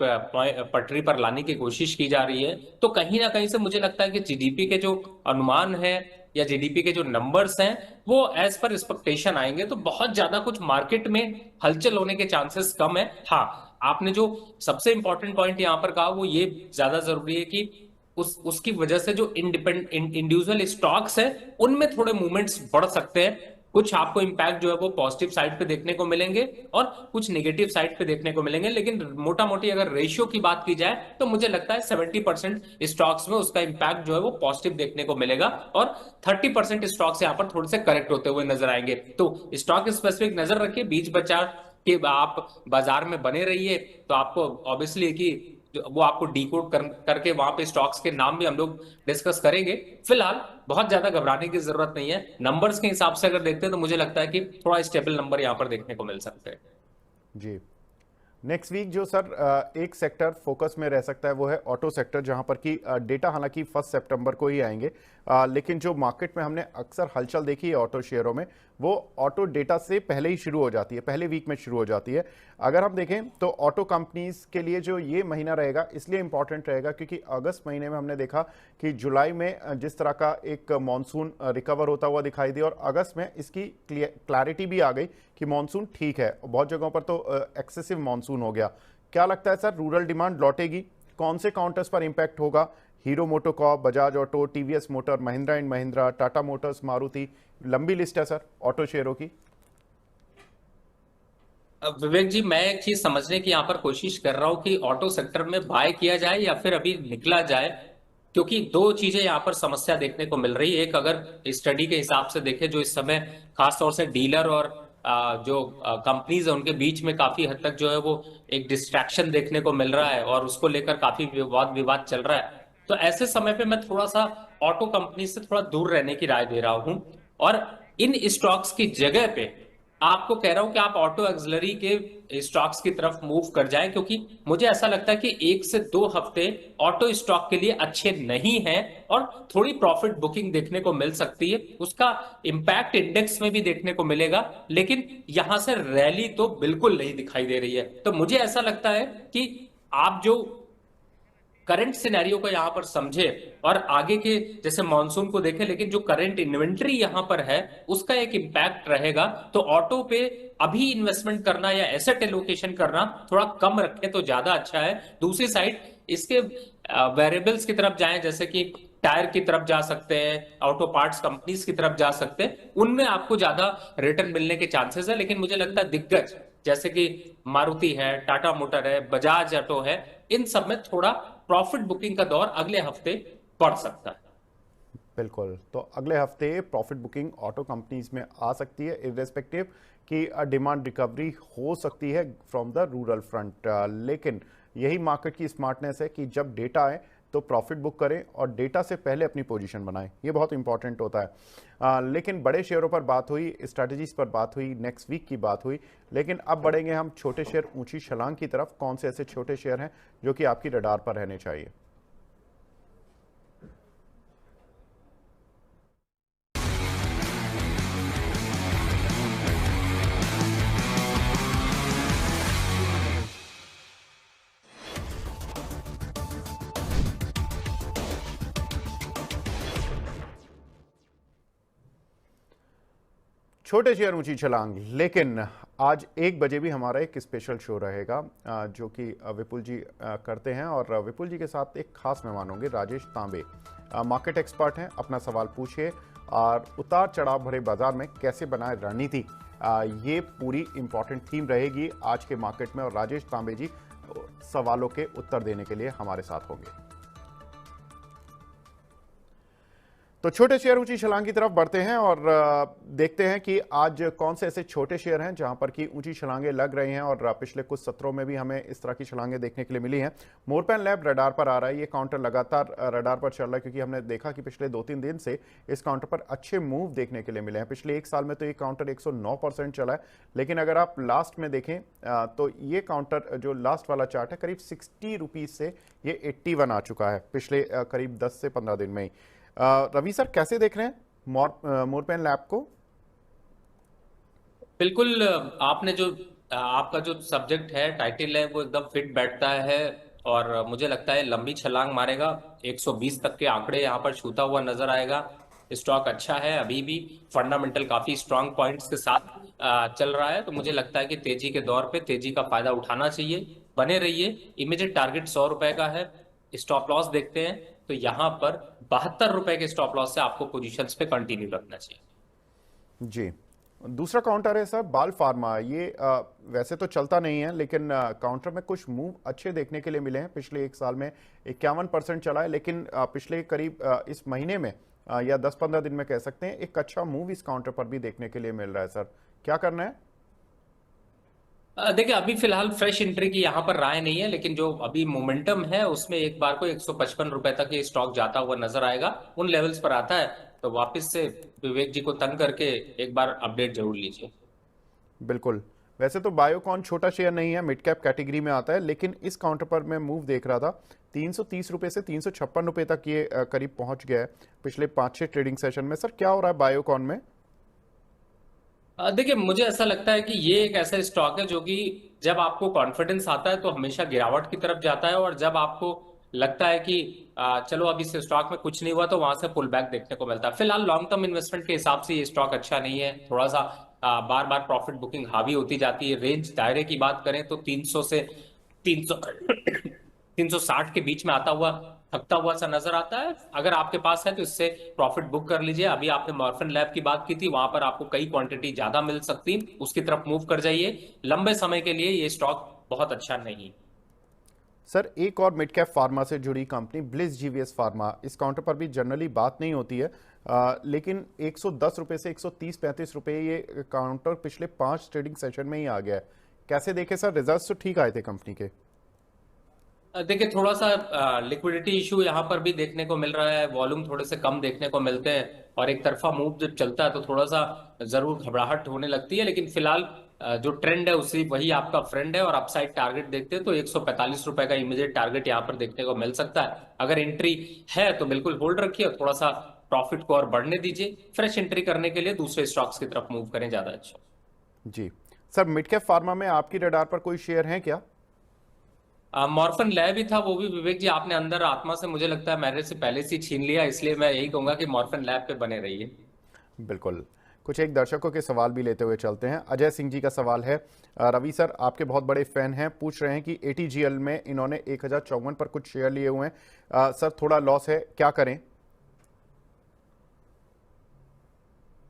पटरी पर लाने की कोशिश की जा रही है। तो कहीं ना कहीं से मुझे लगता है कि जीडीपी के जो अनुमान है या जीडीपी के जो नंबर्स हैं वो एज पर एक्सपेक्टेशन आएंगे, तो बहुत ज्यादा कुछ मार्केट में हलचल होने के चांसेस कम है। हाँ, आपने जो सबसे इंपॉर्टेंट पॉइंट यहाँ पर कहा वो ये ज्यादा जरूरी है कि उसकी वजह से जो इंडिविजुअल स्टॉक्स है उनमें थोड़े मूवमेंट्स बढ़ सकते हैं। कुछ आपको इंपैक्ट जो है वो पॉजिटिव साइड पे देखने को मिलेंगे और कुछ नेगेटिव साइड पे देखने को मिलेंगे, लेकिन मोटा मोटी अगर रेशियो की बात की जाए तो मुझे लगता है 70% स्टॉक्स में उसका इंपैक्ट जो है वो पॉजिटिव देखने को मिलेगा, और 30% स्टॉक्स यहाँ पर थोड़े से करेक्ट होते हुए नजर आएंगे। तो स्टॉक स्पेसिफिक नजर रखिए, बीच बचाव के आप बाजार में बने रहिए, तो आपको ऑब्वियसली कि वो आपको डीकोड करके वहां पे स्टॉक्स के नाम भी हम लोग डिस्कस करेंगे। फिलहाल बहुत ज्यादा घबराने की जरूरत नहीं है। नंबर्स के हिसाब से अगर देखते हैं तो मुझे लगता है कि थोड़ा स्टेबल नंबर यहां पर देखने को मिल सकते हैं। जी, नेक्स्ट वीक जो सर एक सेक्टर फोकस में रह सकता है वो है ऑटो सेक्टर, जहां पर कि डेटा हालांकि 1 सितंबर को ही आएंगे, लेकिन जो मार्केट में हमने अक्सर हलचल देखी है ऑटो शेयरों में, वो ऑटो डेटा से पहले ही शुरू हो जाती है, पहले वीक में शुरू हो जाती है। अगर हम देखें तो ऑटो कंपनीज के लिए जो ये महीना रहेगा इसलिए इंपॉर्टेंट रहेगा क्योंकि अगस्त महीने में हमने देखा कि जुलाई में जिस तरह का एक मानसून रिकवर होता हुआ दिखाई दिया, और अगस्त में इसकी क्लैरिटी भी आ गई कि मानसून ठीक है, बहुत जगहों पर तो एक्सेसिव मानसून हो गया। क्या लगता है सर, रूरल डिमांड लौटेगी? कौन से काउंटर्स पर इंपैक्ट होगा? Hero MotoCorp, Bajaj auto, TVS motor, Mahindra and Mahindra, Tata Motors, Maruti, लंबी लिस्ट है सर ऑटो शेयरों की। विवेक जी, मैं एक चीज समझने की यहाँ पर कोशिश कर रहा हूँ कि ऑटो सेक्टर में बाय किया जाए या फिर अभी निकला जाए, क्योंकि दो चीजें यहाँ पर समस्या देखने को मिल रही है। एक, अगर स्टडी के हिसाब से देखें जो इस समय खासतौर से डीलर और जो कंपनीज है उनके बीच में काफी हद तक जो है वो एक डिस्ट्रैक्शन देखने को मिल रहा है, और उसको लेकर काफी विवाद विवाद चल रहा है। तो ऐसे समय पे मैं थोड़ा सा ऑटो कंपनी से थोड़ा दूर रहने की राय दे रहा हूं, और इन स्टॉक्स की जगह पे आपको कह रहा हूं कि आप ऑटो एक्सिलरी के स्टॉक्स की तरफ मूव कर जाएं, क्योंकि मुझे ऐसा लगता है कि 1 से 2 हफ्ते ऑटो स्टॉक के लिए अच्छे नहीं हैं, और थोड़ी प्रॉफिट बुकिंग देखने को मिल सकती है। उसका इंपैक्ट इंडेक्स में भी देखने को मिलेगा, लेकिन यहां से रैली तो बिल्कुल नहीं दिखाई दे रही है। तो मुझे ऐसा लगता है कि आप जो करंट सिनेरियो को यहां पर समझे और आगे के जैसे मॉनसून को देखें, लेकिन जो करंट इन्वेंट्री यहां पर है उसका एक इंपैक्ट रहेगा। तो ऑटो पे अभी इन्वेस्टमेंट करना या एसेट एलोकेशन करना थोड़ा कम रखें तो ज्यादा अच्छा है। दूसरी साइड इसके वेरिएबल्स की तरफ जाएं, जैसे कि टायर की तरफ जा सकते हैं, ऑटो पार्ट्स कंपनीज की तरफ जा सकते हैं, उनमें आपको ज्यादा रिटर्न मिलने के चांसेस है। लेकिन मुझे लगता है दिग्गज जैसे कि मारुति है, टाटा मोटर है, बजाज ऑटो है, इन सब में थोड़ा प्रॉफिट बुकिंग का दौर अगले हफ्ते बढ़ सकता है। बिल्कुल, तो अगले हफ्ते प्रॉफिट बुकिंग ऑटो कंपनीज में आ सकती है, इर्रेस्पेक्टिव कि डिमांड रिकवरी हो सकती है फ्रॉम द रूरल फ्रंट। लेकिन यही मार्केट की स्मार्टनेस है कि जब डेटा आए तो प्रॉफिट बुक करें और डेटा से पहले अपनी पोजीशन बनाएं, ये बहुत इंपॉर्टेंट होता है। लेकिन बड़े शेयरों पर बात हुई, स्ट्रैटेजीज पर बात हुई, नेक्स्ट वीक की बात हुई, लेकिन अब बढ़ेंगे हम छोटे शेयर ऊंची छलांग की तरफ। कौन से ऐसे छोटे शेयर हैं जो कि आपकी रडार पर रहने चाहिए? छोटे शेयर ऊंची छलांग, लेकिन आज 1 बजे भी हमारा एक स्पेशल शो रहेगा जो कि विपुल जी करते हैं। और विपुल जी के साथ एक खास मेहमान होंगे, राजेश तांबे, मार्केट एक्सपर्ट हैं। अपना सवाल पूछिए और उतार चढ़ाव भरे बाजार में कैसे बनाए रणनीति, ये पूरी इंपॉर्टेंट थीम रहेगी आज के मार्केट में। और राजेश तांबे जी सवालों के उत्तर देने के लिए हमारे साथ होंगे। तो छोटे शेयर ऊंची छलांग की तरफ बढ़ते हैं और देखते हैं कि आज कौन से ऐसे छोटे शेयर हैं जहां पर कि ऊंची छलांगे लग रही हैं। और पिछले कुछ सत्रों में भी हमें इस तरह की छलांगे देखने के लिए मिली हैं। मोरपैन लैब रडार पर आ रहा है, ये काउंटर लगातार रडार पर चल रहा है क्योंकि हमने देखा कि पिछले 2-3 दिन से इस काउंटर पर अच्छे मूव देखने के लिए मिले हैं। पिछले 1 साल में तो ये काउंटर 109% चला है, लेकिन अगर आप लास्ट में देखें तो ये काउंटर जो लास्ट वाला चार्ट है करीब 60 रुपीज से ये 81 आ चुका है पिछले करीब 10 से 15 दिन में ही। रवि सर, कैसे देख रहे हैं मोरपैन लैब को? बिल्कुल, आपने जो आपका जो सब्जेक्ट है, टाइटल है, वो एकदम फिट बैठता है। और मुझे लगता है लंबी छलांग मारेगा, 120 तक के आंकड़े यहाँ पर छूता हुआ नजर आएगा। स्टॉक अच्छा है, अभी भी फंडामेंटल काफी स्ट्रांग पॉइंट्स के साथ चल रहा है। तो मुझे लगता है कि तेजी के दौर पे तेजी का फायदा उठाना चाहिए, बने रहिए। इमीडिएट टारगेट 100 रुपए का है। स्टॉप लॉस देखते हैं तो यहाँ पर 72 रुपए के स्टॉप लॉस से आपको पोजीशंस पे कंटिन्यू रखना चाहिए। जी, दूसरा काउंटर है सर बाल फार्मा। ये वैसे तो चलता नहीं है, लेकिन काउंटर में कुछ मूव अच्छे देखने के लिए मिले हैं। पिछले 1 साल में 51% चला है, लेकिन पिछले करीब इस महीने में या 10-15 दिन में कह सकते हैं एक अच्छा मूव इस काउंटर पर भी देखने के लिए मिल रहा है। सर, क्या करना है? देखिए, अभी फिलहाल फ्रेश एंट्री की यहाँ पर राय नहीं है, लेकिन जो अभी मोमेंटम है उसमें एक बार को 155 रुपए तक ये स्टॉक जाता हुआ नजर आएगा। उन लेवल्स पर आता है तो वापस से विवेक जी को तंग करके एक बार अपडेट जरूर लीजिए। बिल्कुल। वैसे तो बायोकॉन छोटा शेयर नहीं है, मिड कैप कैटेगरी में आता है, लेकिन इस काउंटर पर मैं मूव देख रहा था 330 रुपए से 356 रुपए तक ये करीब पहुंच गया है पिछले 5-6 ट्रेडिंग सेशन में। सर, क्या हो रहा है बायोकॉन में? देखिए, मुझे ऐसा लगता है कि ये एक ऐसा स्टॉक है जो कि जब आपको कॉन्फिडेंस आता है तो हमेशा गिरावट की तरफ जाता है, और जब आपको लगता है कि चलो अब इस स्टॉक में कुछ नहीं हुआ तो वहां से पुल बैक देखने को मिलता है। फिलहाल लॉन्ग टर्म इन्वेस्टमेंट के हिसाब से ये स्टॉक अच्छा नहीं है। थोड़ा सा बार बार प्रॉफिट बुकिंग हावी होती जाती है। रेंज दायरे की बात करें तो 300 से 300 360 के बीच में आता हुआ थकता हुआ सा नजर आता है। अगर आपके पास है तो इससे प्रॉफिट बुक कर लीजिए। अभी आपने मॉर्फन लैब की बात की थी, वहां पर आपको कई क्वांटिटी ज्यादा मिल सकती, उसकी तरफ मूव कर जाइए। लंबे समय के लिए ये स्टॉक बहुत अच्छा नहीं। सर, एक और मिड कैप फार्मा से जुड़ी कंपनी ब्लिस जीवीएस फार्मा, इस काउंटर पर भी जनरली बात नहीं होती है, लेकिन 110 रुपए से 130-135 रुपए ये काउंटर पिछले 5 ट्रेडिंग सेशन में ही आ गया है। कैसे देखे सर? रिजल्ट्स तो ठीक आए थे कंपनी के। देखिए, थोड़ा सा लिक्विडिटी इशू यहाँ पर भी देखने को मिल रहा है। वॉल्यूम थोड़े से कम देखने को मिलते हैं, और एक तरफा मूव जब चलता है तो थोड़ा सा जरूर घबराहट होने लगती है। लेकिन फिलहाल जो ट्रेंड है उसी वही आपका फ्रेंड है। और अपसाइड टारगेट देखते हैं तो 145 रुपए का इमीडिएट टारगेट यहाँ पर देखने को मिल सकता है। अगर एंट्री है तो बिल्कुल होल्ड रखिए, और थोड़ा सा प्रॉफिट को और बढ़ने दीजिए। फ्रेश एंट्री करने के लिए दूसरे स्टॉक्स की तरफ मूव करें, ज्यादा अच्छा। जी सर, मिड कैप फार्मा में आपकी रडार पर कोई शेयर है क्या? मॉर्फन लैब ही था, वो भी विवेक जी आपने अंदर आत्मा से मुझे लगता है मेरे से पहले से छीन लिया, इसलिए मैं यही कहूंगा कि मॉर्फन लैब पे बने रहिए। बिल्कुल। कुछ एक दर्शकों के सवाल भी लेते हुए चलते हैं। अजय सिंह जी का सवाल है, रवि सर आपके बहुत बड़े फैन हैं, पूछ रहे हैं कि एटीजीएल में इन्होंने 1054 पर कुछ शेयर लिए हुए हैं, सर थोड़ा लॉस है, क्या करें?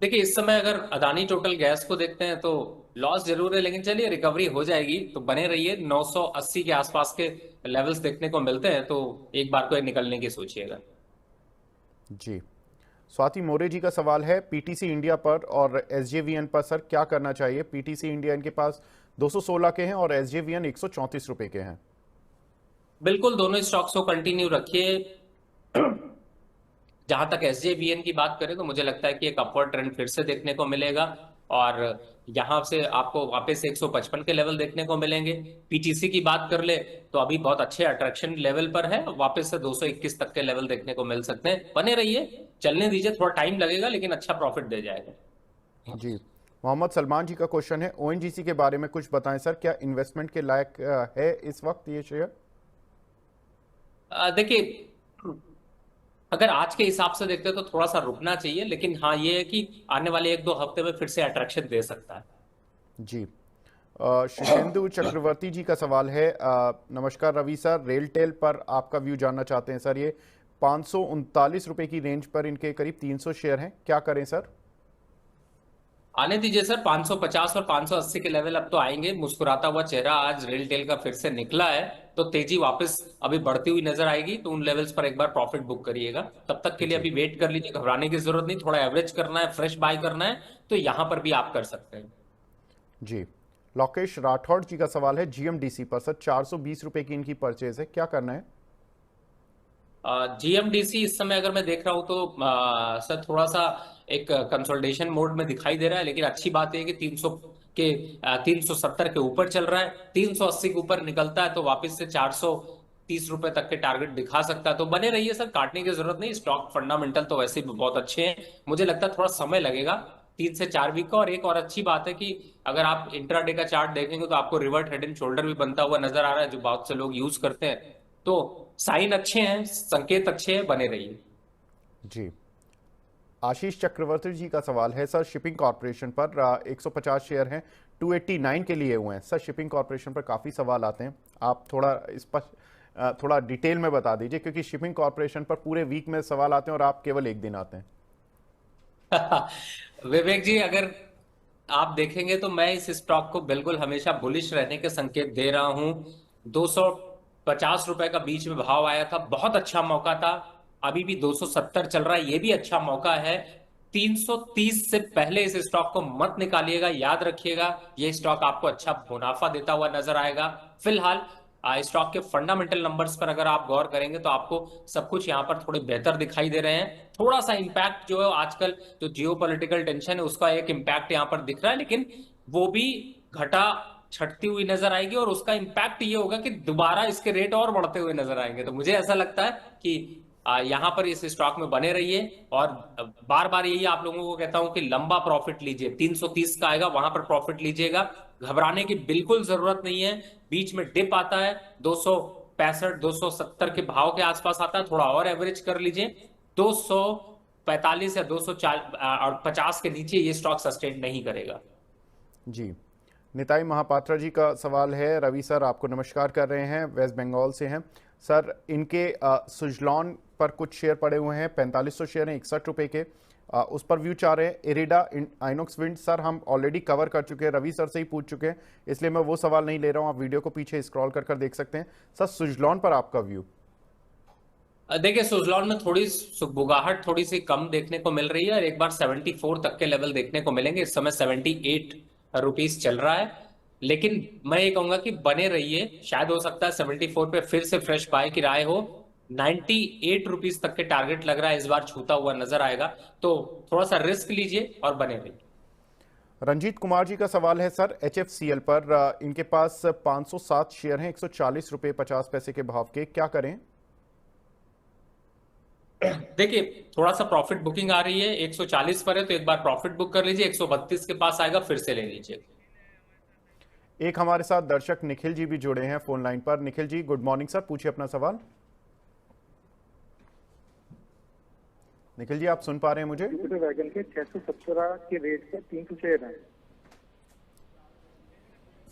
देखिए, इस समय अगर अदानी टोटल गैस को देखते हैं तो लॉस जरूर है, लेकिन चलिए रिकवरी हो जाएगी। तो बने रहिए, 980 के आसपास के लेवल्स देखने को मिलते हैं, तो एक बार को निकलने की सोचिएगा। जी, स्वाति मोरे जी का सवाल है पीटीसी इंडिया पर और एसजेवीएन पर, सर क्या करना चाहिए? पीटीसी इंडिया इनके पास 216 के हैं और एसजेवीएन 134 रुपए के हैं। बिल्कुल, दोनों स्टॉक्स को कंटिन्यू रखिए। जहां तक एसजेवीएन की बात करें तो मुझे लगता है कि एक अपवर्ड ट्रेंड फिर से देखने को मिलेगा, और यहां से आपको वापस 155 के लेवल देखने को मिलेंगे। पीटीसी की बात कर ले तो अभी बहुत अच्छे अट्रैक्शन लेवल पर है, वापस से 221 तक के लेवल देखने को मिल सकते हैं। बने रहिए, चलने दीजिए, थोड़ा टाइम लगेगा लेकिन अच्छा प्रॉफिट दे जाएगा। जी, मोहम्मद सलमान जी का क्वेश्चन है ओएनजीसी के बारे में कुछ बताएं सर, क्या इन्वेस्टमेंट के लायक है इस वक्त ये शेयर? देखिए, अगर आज के हिसाब से देखते हैं तो थोड़ा सा रुकना चाहिए, लेकिन हाँ ये है कि आने वाले 1-2 हफ्ते में फिर से अट्रैक्शन दे सकता जी। शिशेंदु चक्रवर्ती जी का सवाल है। नमस्कार रवि सर, रेलटेल पर आपका व्यू जानना चाहते हैं सर। ये 539 रुपए की रेंज पर इनके करीब 300 शेयर हैं, क्या करें सर? आने दीजिए सर। 550 और 580 के लेवल अब तो आएंगे। मुस्कुराता हुआ चेहरा आज रेल टेल का फिर से निकला है, तो तेजी वापस अभी बढ़ती हुई नजर आएगी, तो उन लेवल्स पर एक बार प्रॉफिट बुक करिएगा। तब तक के लिए जी। अभी वेट कर लीजिए, घबराने की जरूरत नहीं। थोड़ा एवरेज करना है, फ्रेश बाय करना है, तो यहां पर भी आप कर सकते हैं। जी। लोकेश राठौड़ जी का सवाल है जीएमडीसी पर सर, 420 रुपए की इनकी परचेज है, क्या करना है? जीएमडीसी इस समय अगर मैं देख रहा हूं तो सर थोड़ा सा एक कंसोलिडेशन मोड में दिखाई दे रहा है, लेकिन अच्छी बात है कि 300 के 370 के ऊपर चल रहा है। 380 के ऊपर निकलता है तो वापस से 430 रुपए तक के टारगेट दिखा सकता है। तो बने रहिए सर, काटने की जरूरत नहीं। स्टॉक फंडामेंटल तो वैसे भी बहुत अच्छे हैं। मुझे लगता है थोड़ा समय लगेगा, 3 से 4 वीक का। और एक और अच्छी बात है कि अगर आप इंट्राडे का चार्ट देखेंगे तो आपको रिवर्ट हेड एंड शोल्डर भी बनता हुआ नजर आ रहा है, जो बहुत से लोग यूज करते हैं। तो साइन अच्छे हैं, संकेत अच्छे हैं, बने रहिए। जी। आशीष चक्रवर्ती जी का सवाल है सर, शिपिंग कॉरपोरेशन पर 150 शेयर हैं, 289 के लिए हुए हैं सर। शिपिंग कॉरपोरेशन पर काफ़ी सवाल आते हैं, आप थोड़ा इस पर थोड़ा डिटेल में बता दीजिए, क्योंकि शिपिंग कॉरपोरेशन पर पूरे वीक में सवाल आते हैं और आप केवल एक दिन आते हैं। विवेक जी, अगर आप देखेंगे तो मैं इस स्टॉक को बिल्कुल हमेशा बुलिश रहने के संकेत दे रहा हूं। 250 रुपए का बीच में भाव आया था, बहुत अच्छा मौका था। अभी भी 270 चल रहा है, ये भी अच्छा मौका है। 330 से पहले इस स्टॉक को मत निकालिएगा, याद रखिएगा। ये स्टॉक आपको अच्छा मुनाफा देता हुआ नजर आएगा। फिलहाल स्टॉक के फंडामेंटल नंबर्स पर अगर आप गौर करेंगे तो आपको सब कुछ यहां पर थोड़े बेहतर दिखाई दे रहे हैं। थोड़ा सा इंपैक्ट जो है आजकल जो जियोपॉलिटिकल टेंशन है उसका एक इंपैक्ट यहां पर दिख रहा है, लेकिन वो भी घटा छटती हुई नजर आएगी, और उसका इंपैक्ट ये होगा कि दोबारा इसके रेट और बढ़ते हुए नजर आएंगे। तो मुझे ऐसा लगता है कि यहां पर इस स्टॉक में बने रहिए। और बार बार यही आप लोगों को कहता हूं कि लंबा प्रॉफिट लीजिए। 330 का आएगा, वहां पर प्रॉफिट लीजिएगा। घबराने की बिल्कुल जरूरत नहीं है। बीच में डिप आता है, 265 270 के भाव के आसपास आता है, थोड़ा और एवरेज कर लीजिए। 245 या 250 के नीचे ये स्टॉक सस्टेन नहीं करेगा। जी। निताई महापात्रा जी का सवाल है, रवि सर आपको नमस्कार कर रहे हैं, वेस्ट बंगाल से हैं सर। इनके सुजलॉन पर कुछ शेयर पड़े हुए हैं, 4500 शेयर हैं 61 रुपए के, उस पर व्यू चाह रहे हैं। इरिडा आइनॉक्स विंड सर हम ऑलरेडी कवर कर चुके हैं, रवि सर से ही पूछ चुके हैं, इसलिए मैं वो सवाल नहीं ले रहा हूं। आप वीडियो को पीछे स्क्रॉल कर कर देख सकते हैं। सर सुजलॉन पर आपका व्यू? देखिए, सुजलॉन में थोड़ी सुगबुगाहट थोड़ी सी कम देखने को मिल रही है, और एक बार 74 तक के लेवल देखने को मिलेंगे। इस समय 78 रुपीज चल रहा है, लेकिन मैं ये कहूंगा कि बने रहिए। शायद हो सकता है 74 पे फिर से फ्रेश बाय की राय हो। 98 रुपीज तक के टारगेट लग रहा है इस बार छूता हुआ नजर आएगा। तो थोड़ा सा रिस्क लीजिए और बने रहिए। रंजीत कुमार जी का सवाल है सर, HFCL पर इनके पास 507 शेयर हैं, 140 रुपए 50 पैसे के भाव के, क्या करें? देखिए, थोड़ा सा प्रॉफिट बुकिंग आ रही है, 140 पर है तो एक बार प्रॉफिट बुक कर लीजिए। 132 के पास आएगा, फिर से ले लीजिए। एक हमारे साथ दर्शक निखिल जी भी जुड़े हैं फोन लाइन पर। Nikhil ji good morning sir, पूछिए अपना सवाल। निखिल जी आप सुन पा रहे हैं मुझे? जुपिटर वैगन के 617 के रेट पे 300 शेयर हैं।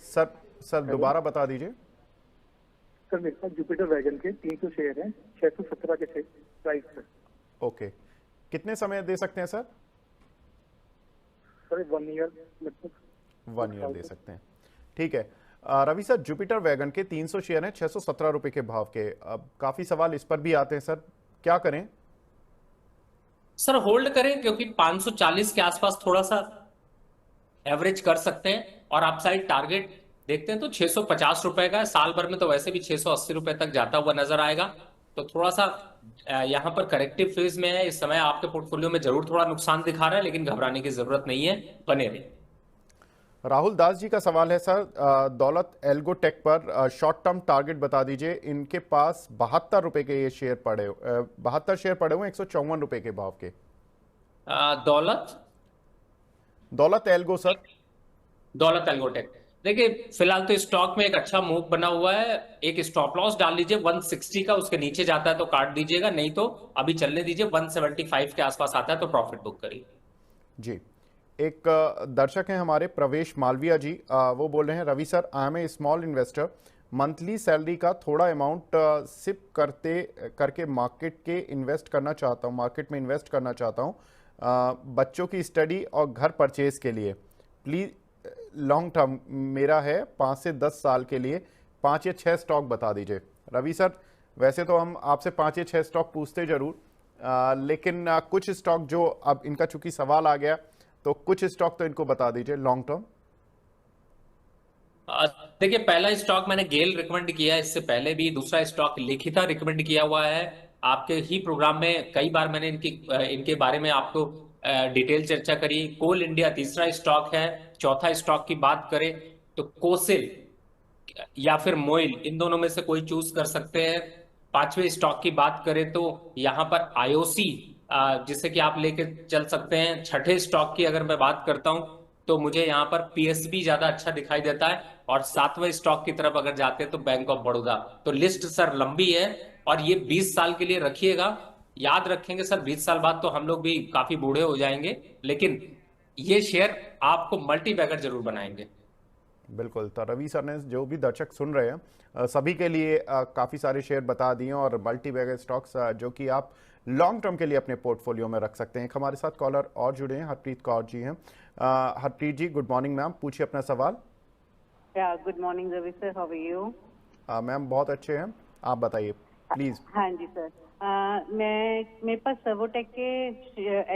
सर सर दोबारा बता दीजिए। सर मेरे पास जुपिटर वैगन के 300 शेयर हैं 617 के प्राइस पे। ओके, कितने समय दे सकते हैं सर? सर 1 ईयर लगभग। 1 ईयर दे सकते हैं, ठीक है। रवि सर जुपिटर वैगन के 300 शेयर हैं 617 रुपए के भाव के, अब काफी सवाल इस पर भी आते हैं सर, क्या करें? सर होल्ड करें, क्योंकि 540 के आसपास थोड़ा सा एवरेज कर सकते हैं। और अपसाइड टारगेट देखते हैं तो 650 रुपए का है। साल भर में तो वैसे भी 680 रुपए तक जाता हुआ नजर आएगा। तो थोड़ा सा यहां पर करेक्टिव फेज में है इस समय। आपके पोर्टफोलियो में जरूर थोड़ा नुकसान दिखा रहा है, लेकिन घबराने की जरूरत नहीं है, बने रहिए। राहुल दास जी का सवाल है सर, दौलत एल्गोटेक पर शॉर्ट टर्म टारगेट बता दीजिए। इनके पास 72 रुपए के ये शेयर पड़े, 72 शेयर पड़े हुए 154 रुपए के भाव के। दौलत दौलत एल्गो सर। दौलत एल्गोटेक देखिए फिलहाल तो स्टॉक में एक अच्छा मूव बना हुआ है, एक स्टॉप लॉस डाल लीजिए 160 का, उसके नीचे जाता है तो काट दीजिएगा, नहीं तो अभी चलने दीजिए, 175 के आसपास आता है तो प्रॉफिट बुक करिए। जी। एक दर्शक हैं हमारे प्रवेश मालविया जी, वो बोल रहे हैं Ravi sir, I am a small investor, monthly salary का थोड़ा अमाउंट सिप करके मार्केट के इन्वेस्ट करना चाहता हूँ, मार्केट में इन्वेस्ट करना चाहता हूँ बच्चों की स्टडी और घर परचेज के लिए। प्लीज़ लॉन्ग टर्म मेरा है 5 से 10 साल के लिए, 5 या 6 स्टॉक बता दीजिए। रवि सर, वैसे तो हम आपसे 5 या 6 स्टॉक पूछते जरूर, लेकिन कुछ स्टॉक जो अब इनका चूंकि सवाल आ गया तो कुछ स्टॉक तो इनको बता दीजिए लॉन्ग टर्म। देखिए पहला स्टॉक मैंने गेल रिकमेंड किया है, इससे पहले भी दूसरा स्टॉक लिखिता रिकमेंड किया हुआ है आपके ही प्रोग्राम में, कई बार मैंने इनके बारे में आपको डिटेल चर्चा करी। कोल इंडिया तीसरा स्टॉक है। चौथा स्टॉक की बात करें तो कोसिल या फिर मोइल, इन दोनों में से कोई चूज कर सकते हैं। पांचवें स्टॉक की बात करें तो यहाँ पर आईओसी जिसे कि आप लेके चल सकते हैं। छठे स्टॉक की अगर मैं बात करता हूं तो मुझे यहाँ पर पीएसबी ज्यादा अच्छा दिखाई देता है, और सातवें स्टॉक की तरफ अगर जाते हैं तो बैंक ऑफ बड़ौदा। तो लिस्ट सर लंबी है, और ये 20 साल के लिए रखिएगा। याद रखेंगे सर, 20 साल बाद तो हम लोग भी काफी बूढ़े हो जाएंगे, लेकिन ये शेयर आपको मल्टी बैगर जरूर बनाएंगे। बिल्कुल, तो रवि सर ने जो भी दर्शक सुन रहे हैं सभी के लिए काफ़ी सारे शेयर बता दिए और मल्टी बैगर स्टॉक्स जो कि आप लॉन्ग टर्म के लिए अपने पोर्टफोलियो में रख सकते हैं। एक हमारे साथ कॉलर और जुड़े हैं, हरप्रीत कौर जी हैं। Harpreet ji, good morning ma'am, पूछिए अपना सवाल। Good morning Ravi sir, how are you? Ma'am बहुत अच्छे हैं, आप बताइए प्लीज़। हाँ जी सर, मेरे पास सर्वोटेक के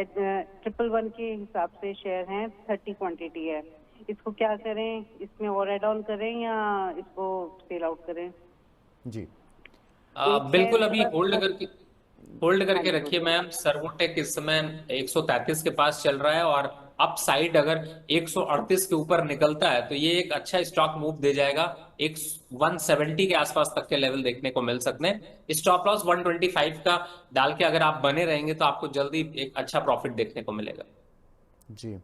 111 के हिसाब से शेयर हैं, 30 क्वांटिटी है। इसको क्या करें, इसमें और एड ऑन करें या इसको सेल आउट करें? जी बिल्कुल, अभी होल्ड हाँ करके जी रखिए बोलिए। मैम। सर्वोटेक इस समय 133 के पास चल रहा है, और अप साइड अगर 138 के ऊपर निकलता है तो ये एक अच्छा स्टॉक मूव दे जाएगा। एक 170 के आसपास तक के लेवल देखने को मिल सकते हैं। स्टॉप लॉस 125 का डाल के अगर आप बने रहेंगे तो आपको जल्दी एक अच्छा प्रॉफिट देखने को मिलेगा। जी।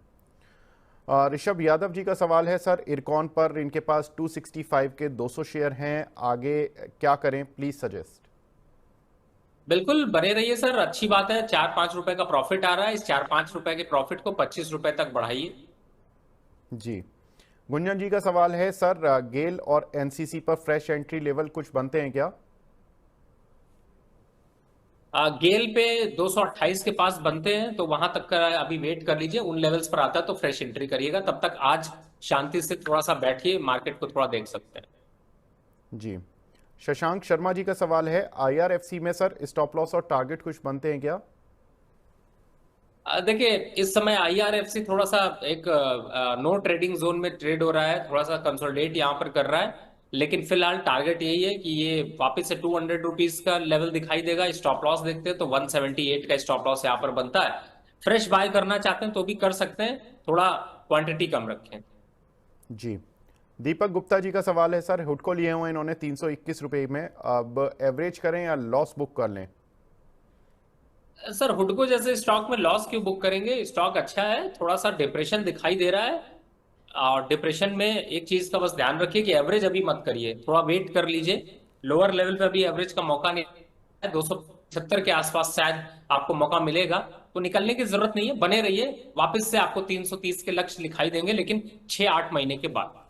ऋषभ यादव जी का सवाल है सर, इरकॉन पर इनके पास 265 के 200 शेयर हैं, आगे क्या करें, प्लीज सजेस्ट। बिल्कुल बने रहिए सर, अच्छी बात है। 4-5 रुपए का प्रॉफिट आ रहा है, इस 4-5 रुपए के प्रॉफिट को 25 रुपए तक बढ़ाइए। जी। गुंजन जी का सवाल है सर, गेल और एनसीसी पर फ्रेश एंट्री लेवल कुछ बनते हैं क्या? गेल पे 228 के पास बनते हैं, तो वहां तक का अभी वेट कर लीजिए। उन लेवल्स पर आता है तो फ्रेश एंट्री करिएगा, तब तक आज शांति से थोड़ा सा बैठिए, मार्केट को थोड़ा देख सकते हैं। जी। शशांक शर्मा जी का सवाल है, आईआरएफसी में सर स्टॉप लॉस और टारगेट कुछ बनते हैं क्या? देखिए इस समय आईआरएफसी थोड़ा सा एक नो ट्रेडिंग जोन में ट्रेड हो रहा है, थोड़ा सा कंसोलिडेट यहाँ पर कर रहा है, लेकिन फिलहाल टारगेट यही है कि ये वापस से 200 रुपीज का लेवल दिखाई देगा। स्टॉप लॉस देखते हैं तो 178 का स्टॉप लॉस यहाँ पर बनता है। फ्रेश बाय करना चाहते हैं तो भी कर सकते हैं, थोड़ा क्वांटिटी कम रखें। जी। दीपक गुप्ता जी का सवाल है सर, हुडको लिए हुए इन्होंने 321 रुपए में, अब एवरेज करें या लॉस बुक कर लें? सर हुडको जैसे स्टॉक में लॉस क्यों बुक करेंगे? स्टॉक अच्छा है, थोड़ा सा डिप्रेशन दिखाई दे रहा है, और डिप्रेशन में एक चीज का बस ध्यान रखिए कि एवरेज अभी मत करिए, थोड़ा वेट कर लीजिए। लोअर लेवल पे अभी एवरेज का मौका नहीं है, 275 के आसपास शायद आपको मौका मिलेगा, तो निकलने की जरूरत नहीं है, बने रहिए। वापस से आपको 330 के लक्ष्य दिखाई देंगे, लेकिन 6-8 महीने के बाद।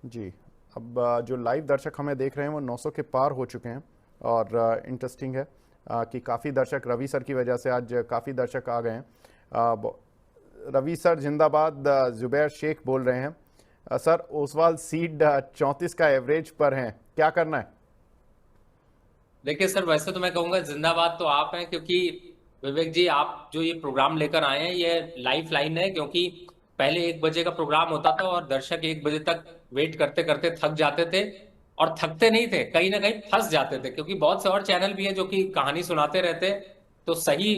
जी। अब जो लाइव दर्शक हमें देख रहे हैं वो 900 के पार हो चुके हैं, और इंटरेस्टिंग है कि काफ़ी दर्शक रवि सर की वजह से आज काफ़ी दर्शक आ गए हैं। रवि सर जिंदाबाद, जुबैर शेख बोल रहे हैं सर, ओसवाल सीड 34 का एवरेज पर हैं, क्या करना है? देखिए सर, वैसे तो मैं कहूंगा जिंदाबाद तो आप हैं, क्योंकि विवेक जी आप जो ये प्रोग्राम लेकर आए हैं ये लाइफ लाइन है। क्योंकि पहले 1 बजे का प्रोग्राम होता था और दर्शक 1 बजे तक वेट करते करते थक जाते थे, और थकते नहीं थे, कहीं ना कहीं फंस जाते थे, क्योंकि बहुत से और चैनल भी है जो कि कहानी सुनाते रहते हैं। तो सही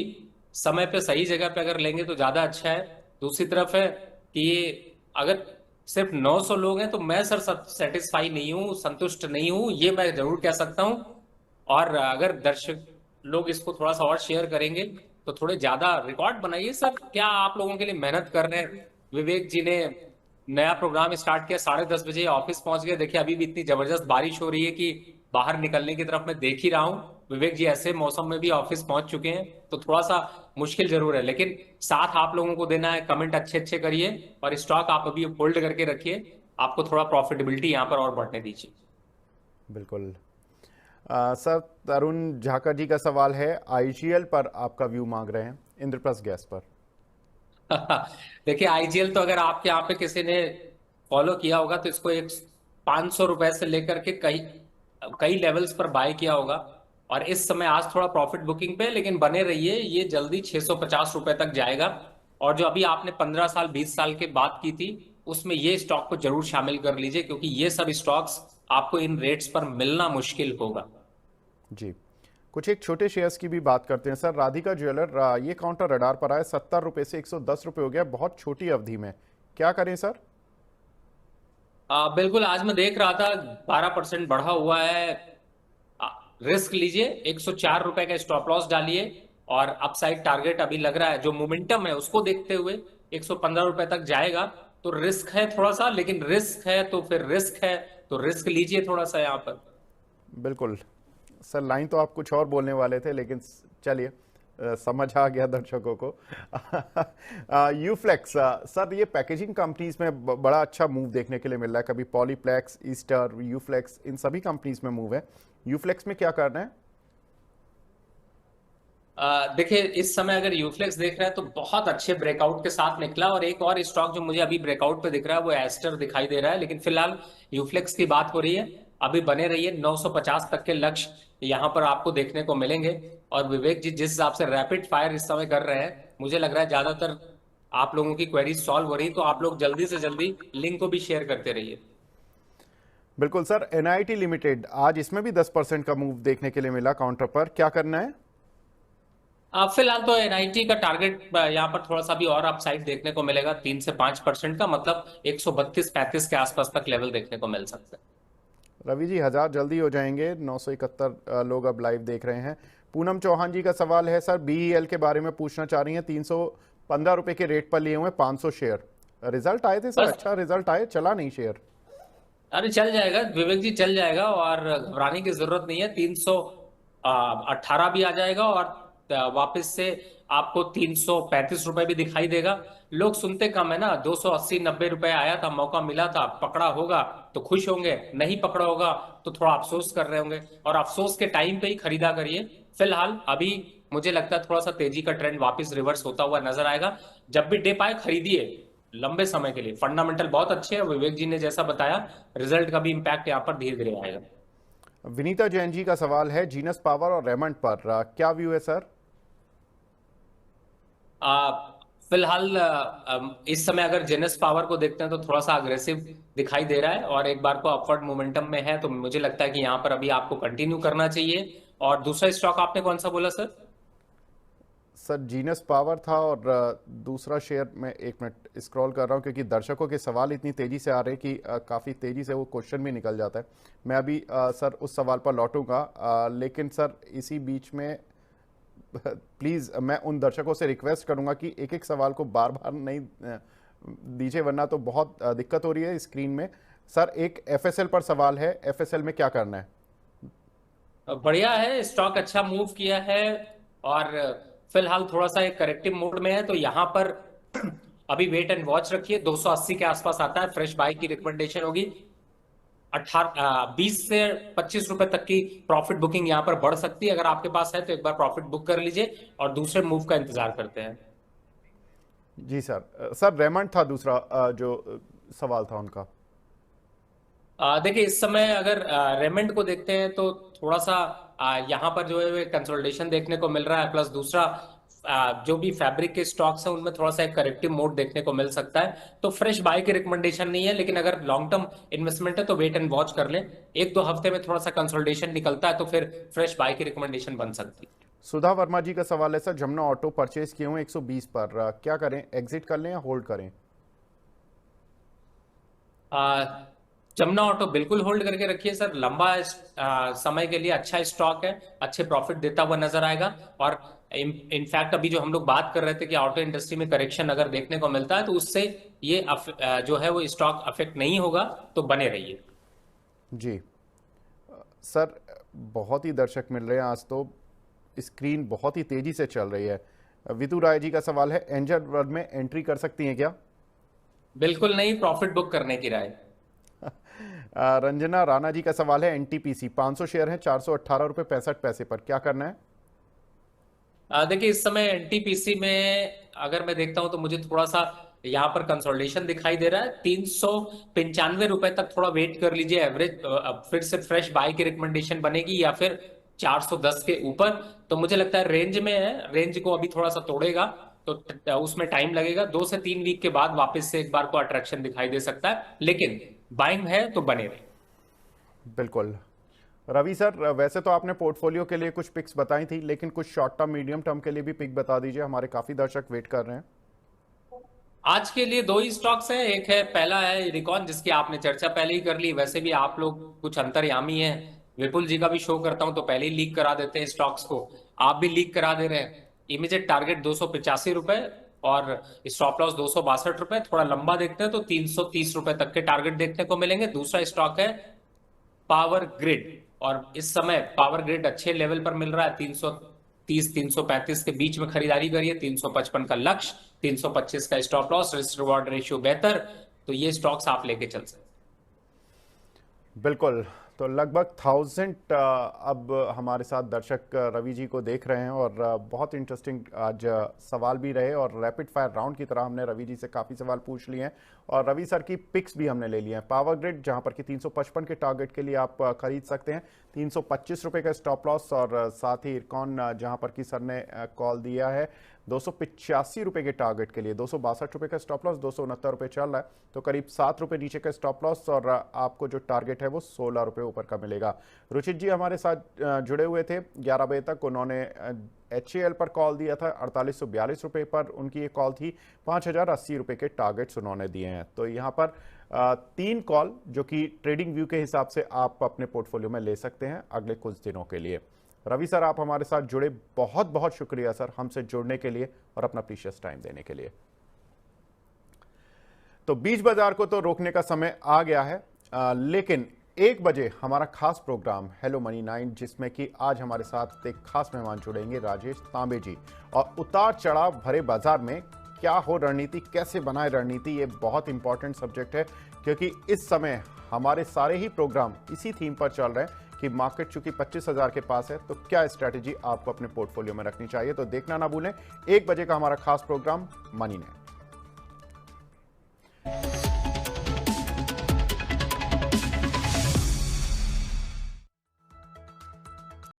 समय पे सही जगह पे अगर लेंगे तो ज्यादा अच्छा है। दूसरी तरफ है कि ये अगर सिर्फ 900 लोग हैं तो मैं सर सेटिस्फाई नहीं हूं, संतुष्ट नहीं हूं, ये मैं जरूर कह सकता हूं। और अगर दर्शक लोग इसको थोड़ा सा और शेयर करेंगे तो थोड़े ज्यादा रिकॉर्ड बनाइए सर। क्या आप लोगों के लिए मेहनत कर रहे हैं, विवेक जी ने नया प्रोग्राम स्टार्ट किया, 10:30 बजे ऑफिस पहुंच गए। देखिए अभी भी इतनी जबरदस्त बारिश हो रही है कि बाहर निकलने की तरफ मैं देख ही रहा हूँ। विवेक जी ऐसे मौसम में भी ऑफिस पहुंच चुके हैं, तो थोड़ा सा मुश्किल जरूर है, लेकिन साथ आप लोगों को देना है। कमेंट अच्छे अच्छे करिए और स्टॉक आप अभी होल्ड करके रखिए। आपको थोड़ा प्रॉफिटेबिलिटी यहाँ पर और बढ़ने दीजिए। बिल्कुल। सर, तरुण झाका जी का सवाल है, आईजीएल पर आपका व्यू मांग रहे हैं, इंद्रप्रस्थ गैस पर। देखिए आईजीएल तो अगर आपके यहाँ पे किसी ने फॉलो किया होगा तो इसको एक 500 रुपए से लेकर के कई कई लेवल्स पर बाय किया होगा, और इस समय आज थोड़ा प्रॉफिट बुकिंग पे है, लेकिन बने रहिए, ये जल्दी 650 रुपए तक जाएगा। और जो अभी आपने 15 साल 20 साल के बात की थी, उसमें ये स्टॉक को जरूर शामिल कर लीजिए, क्योंकि ये सब स्टॉक्स आपको इन रेट्स पर मिलना मुश्किल होगा। जी, कुछ एक छोटे शेयर्स की भी बात करते हैं सर। राधिका ज्वेलर, ये काउंटर रडार पर आए, 70 रुपए से 110 रुपए हो गया बहुत छोटी अवधि में, क्या करें सर? बिल्कुल, आज मैं देख रहा था 12% बढ़ा हुआ है। रिस्क लीजिए, 104 रुपए का स्टॉप लॉस डालिए, और अपसाइड टारगेट अभी लग रहा है, जो मोमेंटम है उसको देखते हुए 115 रुपए तक जाएगा। तो रिस्क है थोड़ा सा, लेकिन रिस्क है तो फिर रिस्क है, तो रिस्क लीजिए थोड़ा सा यहाँ पर। बिल्कुल सर, लाइन तो आप कुछ और बोलने वाले थे, लेकिन चलिए समझ आ गया दर्शकों को। यूफ्लेक्स, सर ये पैकेजिंग कंपनीज में बड़ा अच्छा मूव देखने के लिए मिल रहा है, कभी पॉलीप्लेक्स, ईस्टर, यूफ्लेक्स, इन सभी कंपनीज में मूव है। यूफ्लेक्स में क्या करना है? देखिए इस समय अगर यूफ्लेक्स देख रहे हैं तो बहुत अच्छे ब्रेकआउट के साथ निकला, और एक और स्टॉक जो मुझे अभी ब्रेकआउट पे दिख रहा है वो एस्टर दिखाई दे रहा है, लेकिन फिलहाल यूफ्लेक्स की बात हो रही है। अभी बने रहिए, 950 तक के लक्ष्य यहाँ पर आपको देखने को मिलेंगे। और विवेक जी जिस हिसाब से रैपिड फायर इस समय कर रहे हैं, मुझे लग रहा है ज्यादातर आप लोगों की क्वेरीज सॉल्व हो रही, तो आप लोग जल्दी से जल्दी लिंक को भी शेयर करते रहिए। बिल्कुल सर, एनआईटी लिमिटेड, आज इसमें भी 10% का मूव देखने के लिए मिला काउंटर पर, क्या करना है? फिलहाल तो एनआईटी का टारगेट यहाँ पर थोड़ा सा भी और अपसाइड देखने को मिलेगा, 3 से 5% का, मतलब 132-35 के आसपास तक लेवल देखने को मिल सकता है। रवि जी, 1000 जल्दी हो जाएंगे, 971 लोग अब लाइव देख रहे हैं। पूनम चौहान जी का सवाल है सर, बीईएल के बारे में पूछना चाह रही हैं, 315 रुपए के रेट पर लिए हुए 500 शेयर, रिजल्ट आए थे सर? अच्छा रिजल्ट आए, चला नहीं शेयर? अरे चल जाएगा विवेक जी, चल जाएगा, और घबराने की जरूरत नहीं है। 318 भी आ जाएगा, और वापस से आपको 335 रुपए भी दिखाई देगा। लोग सुनते कम है ना, 280-90 रुपए आया था, मौका मिला था, पकड़ा होगा तो खुश होंगे, नहीं पकड़ा होगा तो थोड़ा अफसोस कर रहे होंगे, और अफसोस के टाइम पे ही खरीदा करिए। फिलहाल अभी मुझे लगता है थोड़ा सा तेजी का ट्रेंड वापस रिवर्स होता हुआ नजर आएगा। जब भी डिप आए खरीदिए लंबे समय के लिए, फंडामेंटल बहुत अच्छे हैं, विवेक जी ने जैसा बताया, रिजल्ट का भी इंपैक्ट यहाँ पर धीरे धीरे आएगा। विनीता जैन जी का सवाल है, जीनस पावर और रेमंड पर क्या व्यू है सर? फिलहाल इस समय अगर जेनेस पावर को देखते हैं तो थोड़ा सा अग्रेसिव दिखाई दे रहा है, और एक बार को अपवर्ड मोमेंटम में है, तो मुझे लगता है कि यहाँ पर अभी आपको कंटिन्यू करना चाहिए। और दूसरा स्टॉक आपने कौन सा बोला सर? सर जीनस पावर था, और दूसरा शेयर में, एक मिनट स्क्रॉल कर रहा हूं क्योंकि दर्शकों के सवाल इतनी तेजी से आ रहे हैं कि काफ़ी तेजी से वो क्वेश्चन भी निकल जाता है। मैं अभी सर उस सवाल पर लौटूंगा, लेकिन सर इसी बीच में प्लीज़ मैं उन दर्शकों से रिक्वेस्ट करूंगा कि एक एक सवाल को बार बार नहीं दीजिए, वरना तो बहुत दिक्कत हो रही है स्क्रीन में। सर एक एफएसएल पर सवाल है, एफएसएल में क्या करना है? बढ़िया है, स्टॉक अच्छा मूव किया है, और फिलहाल थोड़ा सा एक करेक्टिव मोड में है, तो यहाँ पर अभी वेट एंड वॉच रखिए। 280 के आसपास आता है, फ्रेश बाय की रिकमेंडेशन होगी। 20 से 25 रुपए तक की प्रॉफिट बुकिंग यहाँ पर बढ़ सकती है, अगर आपके पास है तो एक बार प्रॉफिट बुक कर लीजिए, और दूसरे मूव का इंतजार करते हैं। जी सर। सर रेमंड था दूसरा जो सवाल था उनका। देखिए इस समय अगर रेमंड को देखते हैं तो थोड़ा सा यहाँ पर जो है कंसोलिडेशन देखने को मिल रहा है, प्लस दूसरा जो भी फैब्रिक के स्टॉक्स हैं उनमें थोड़ा सा एक करेक्टिव मोड देखने को मिल सकता है। तो फ्रेश बाय की रिकमेंडेशन नहीं है, लेकिन अगर लॉन्ग टर्म इन्वेस्टमेंट है तो वेट एंड वॉच कर लें। 1-2 हफ्ते में थोड़ा सा कंसोलिडेशन निकलता है तो फिर फ्रेश बाय की रिकमेंडेशन बन सकती है। सुधा वर्मा जी का सवाल है सर, जमुना ऑटो परचेज किए हुए 120 पर, क्या करें, एग्जिट कर लें या होल्ड करें? जमुना ऑटो बिल्कुल होल्ड करके रखिए सर, लंबा समय के लिए अच्छा स्टॉक है, अच्छे प्रॉफिट देता हुआ नजर आएगा। और इनफैक्ट अभी जो हम लोग बात कर रहे थे कि ऑटो इंडस्ट्री में करेक्शन अगर देखने को मिलता है तो उससे ये जो है वो स्टॉक अफेक्ट नहीं होगा, तो बने रहिए। जी सर, बहुत ही दर्शक मिल रहे हैं आज, तो स्क्रीन बहुत ही तेजी से चल रही है। वितु राय जी का सवाल है, एंजल वर्ल्ड में एंट्री कर सकती हैं क्या? बिल्कुल नहीं, प्रॉफिट बुक करने की राय। रंजना राणा जी का सवाल है, एनटीपीसी 500 शेयर हैं, 418 रुपए 65 पैसे पर, क्या करना है? देखिए इस समय एनटीपीसी में अगर मैं देखता हूं तो मुझे थोड़ा सा यहाँ पर कंसोलिडेशन दिखाई दे रहा है। 395 रुपए तक थोड़ा वेट कर लीजिए, एवरेज फिर से फ्रेश बाय की रिकमेंडेशन बनेगी या फिर 410 के ऊपर। तो मुझे लगता है रेंज में है, रेंज को अभी थोड़ा सा तोड़ेगा तो उसमें टाइम लगेगा, 2 से 3 वीक के बाद वापस से एक बार को अट्रैक्शन दिखाई दे सकता है, लेकिन बाइंग है तो बने रहे। बिल्कुल। रवि सर, वैसे तो आपने पोर्टफोलियो के लिए कुछ पिक्स बताई थी, लेकिन कुछ शॉर्ट टर्म मीडियम टर्म के लिए भी पिक बता दीजिए, हमारे काफी दर्शक वेट कर रहे हैं। आज के लिए 2 ही स्टॉक्स हैं, एक है, पहला है इरिकॉन जिसकी आपने चर्चा पहले ही कर ली, वैसे भी आप लोग कुछ अंतर्यामी हैं, विपुल जी का भी शो करता हूं तो पहले ही लीक करा देते हैं स्टॉक्स को, आप भी लीक करा दे रहे हैं। इमीडिएट टारगेट 285 रुपए और स्टॉप लॉस 262 रुपए, थोड़ा लंबा देखते हैं तो 330 रुपए तक के टारगेट देखने को मिलेंगे। दूसरा स्टॉक है पावर ग्रिड, और इस समय पावर ग्रिड अच्छे लेवल पर मिल रहा है, 330 335 के बीच में खरीदारी करिए, 355 का लक्ष्य, 325 का stop loss, risk reward ratio बेहतर, तो ये स्टॉक्स आप लेके चल सकते। बिल्कुल, तो लगभग 1000 अब हमारे साथ दर्शक रवि जी को देख रहे हैं, और बहुत इंटरेस्टिंग आज सवाल भी रहे, और रैपिड फायर राउंड की तरह हमने रवि जी से काफ़ी सवाल पूछ लिए हैं, और रवि सर की पिक्स भी हमने ले लिए हैं। पावर ग्रिड जहां पर कि 355 के टारगेट के लिए आप खरीद सकते हैं, 325 रुपये का स्टॉप लॉस, और साथ ही इरकॉन जहां पर कि सर ने कॉल दिया है 285 रुपये के टारगेट के लिए, 262 रुपये का स्टॉप लॉस, 269 रुपये चल रहा है, तो करीब 7 रुपये नीचे का स्टॉप लॉस, और आपको जो टारगेट है वो 16 रुपये ऊपर का मिलेगा। रुचित जी हमारे साथ जुड़े हुए थे 11 बजे तक, उन्होंने HAL पर कॉल दिया था, 4842 रुपये पर उनकी ये कॉल थी, 5080 रुपये के टारगेट्स उन्होंने दिए हैं। तो यहाँ पर 3 कॉल जो कि ट्रेडिंग व्यू के हिसाब से आप अपने पोर्टफोलियो में ले सकते हैं अगले कुछ दिनों के लिए। रवि सर, आप हमारे साथ जुड़े, बहुत बहुत शुक्रिया सर हमसे जुड़ने के लिए और अपना प्रीशियस टाइम देने के लिए। तो बीज बाजार को तो रोकने का समय आ गया है, लेकिन 1 बजे हमारा खास प्रोग्राम हेलो मनी 9, जिसमें कि आज हमारे साथ एक खास मेहमान जुड़ेंगे, राजेश तांबे जी, और उतार चढ़ाव भरे बाजार में क्या हो रणनीति, कैसे बनाए रणनीति, ये बहुत इंपॉर्टेंट सब्जेक्ट है, क्योंकि इस समय हमारे सारे ही प्रोग्राम इसी थीम पर चल रहे हैं कि मार्केट चूंकि 25,000 के पास है, तो क्या स्ट्रैटेजी आपको अपने पोर्टफोलियो में रखनी चाहिए। तो देखना ना भूलें 1 बजे का हमारा खास प्रोग्राम मनी 9।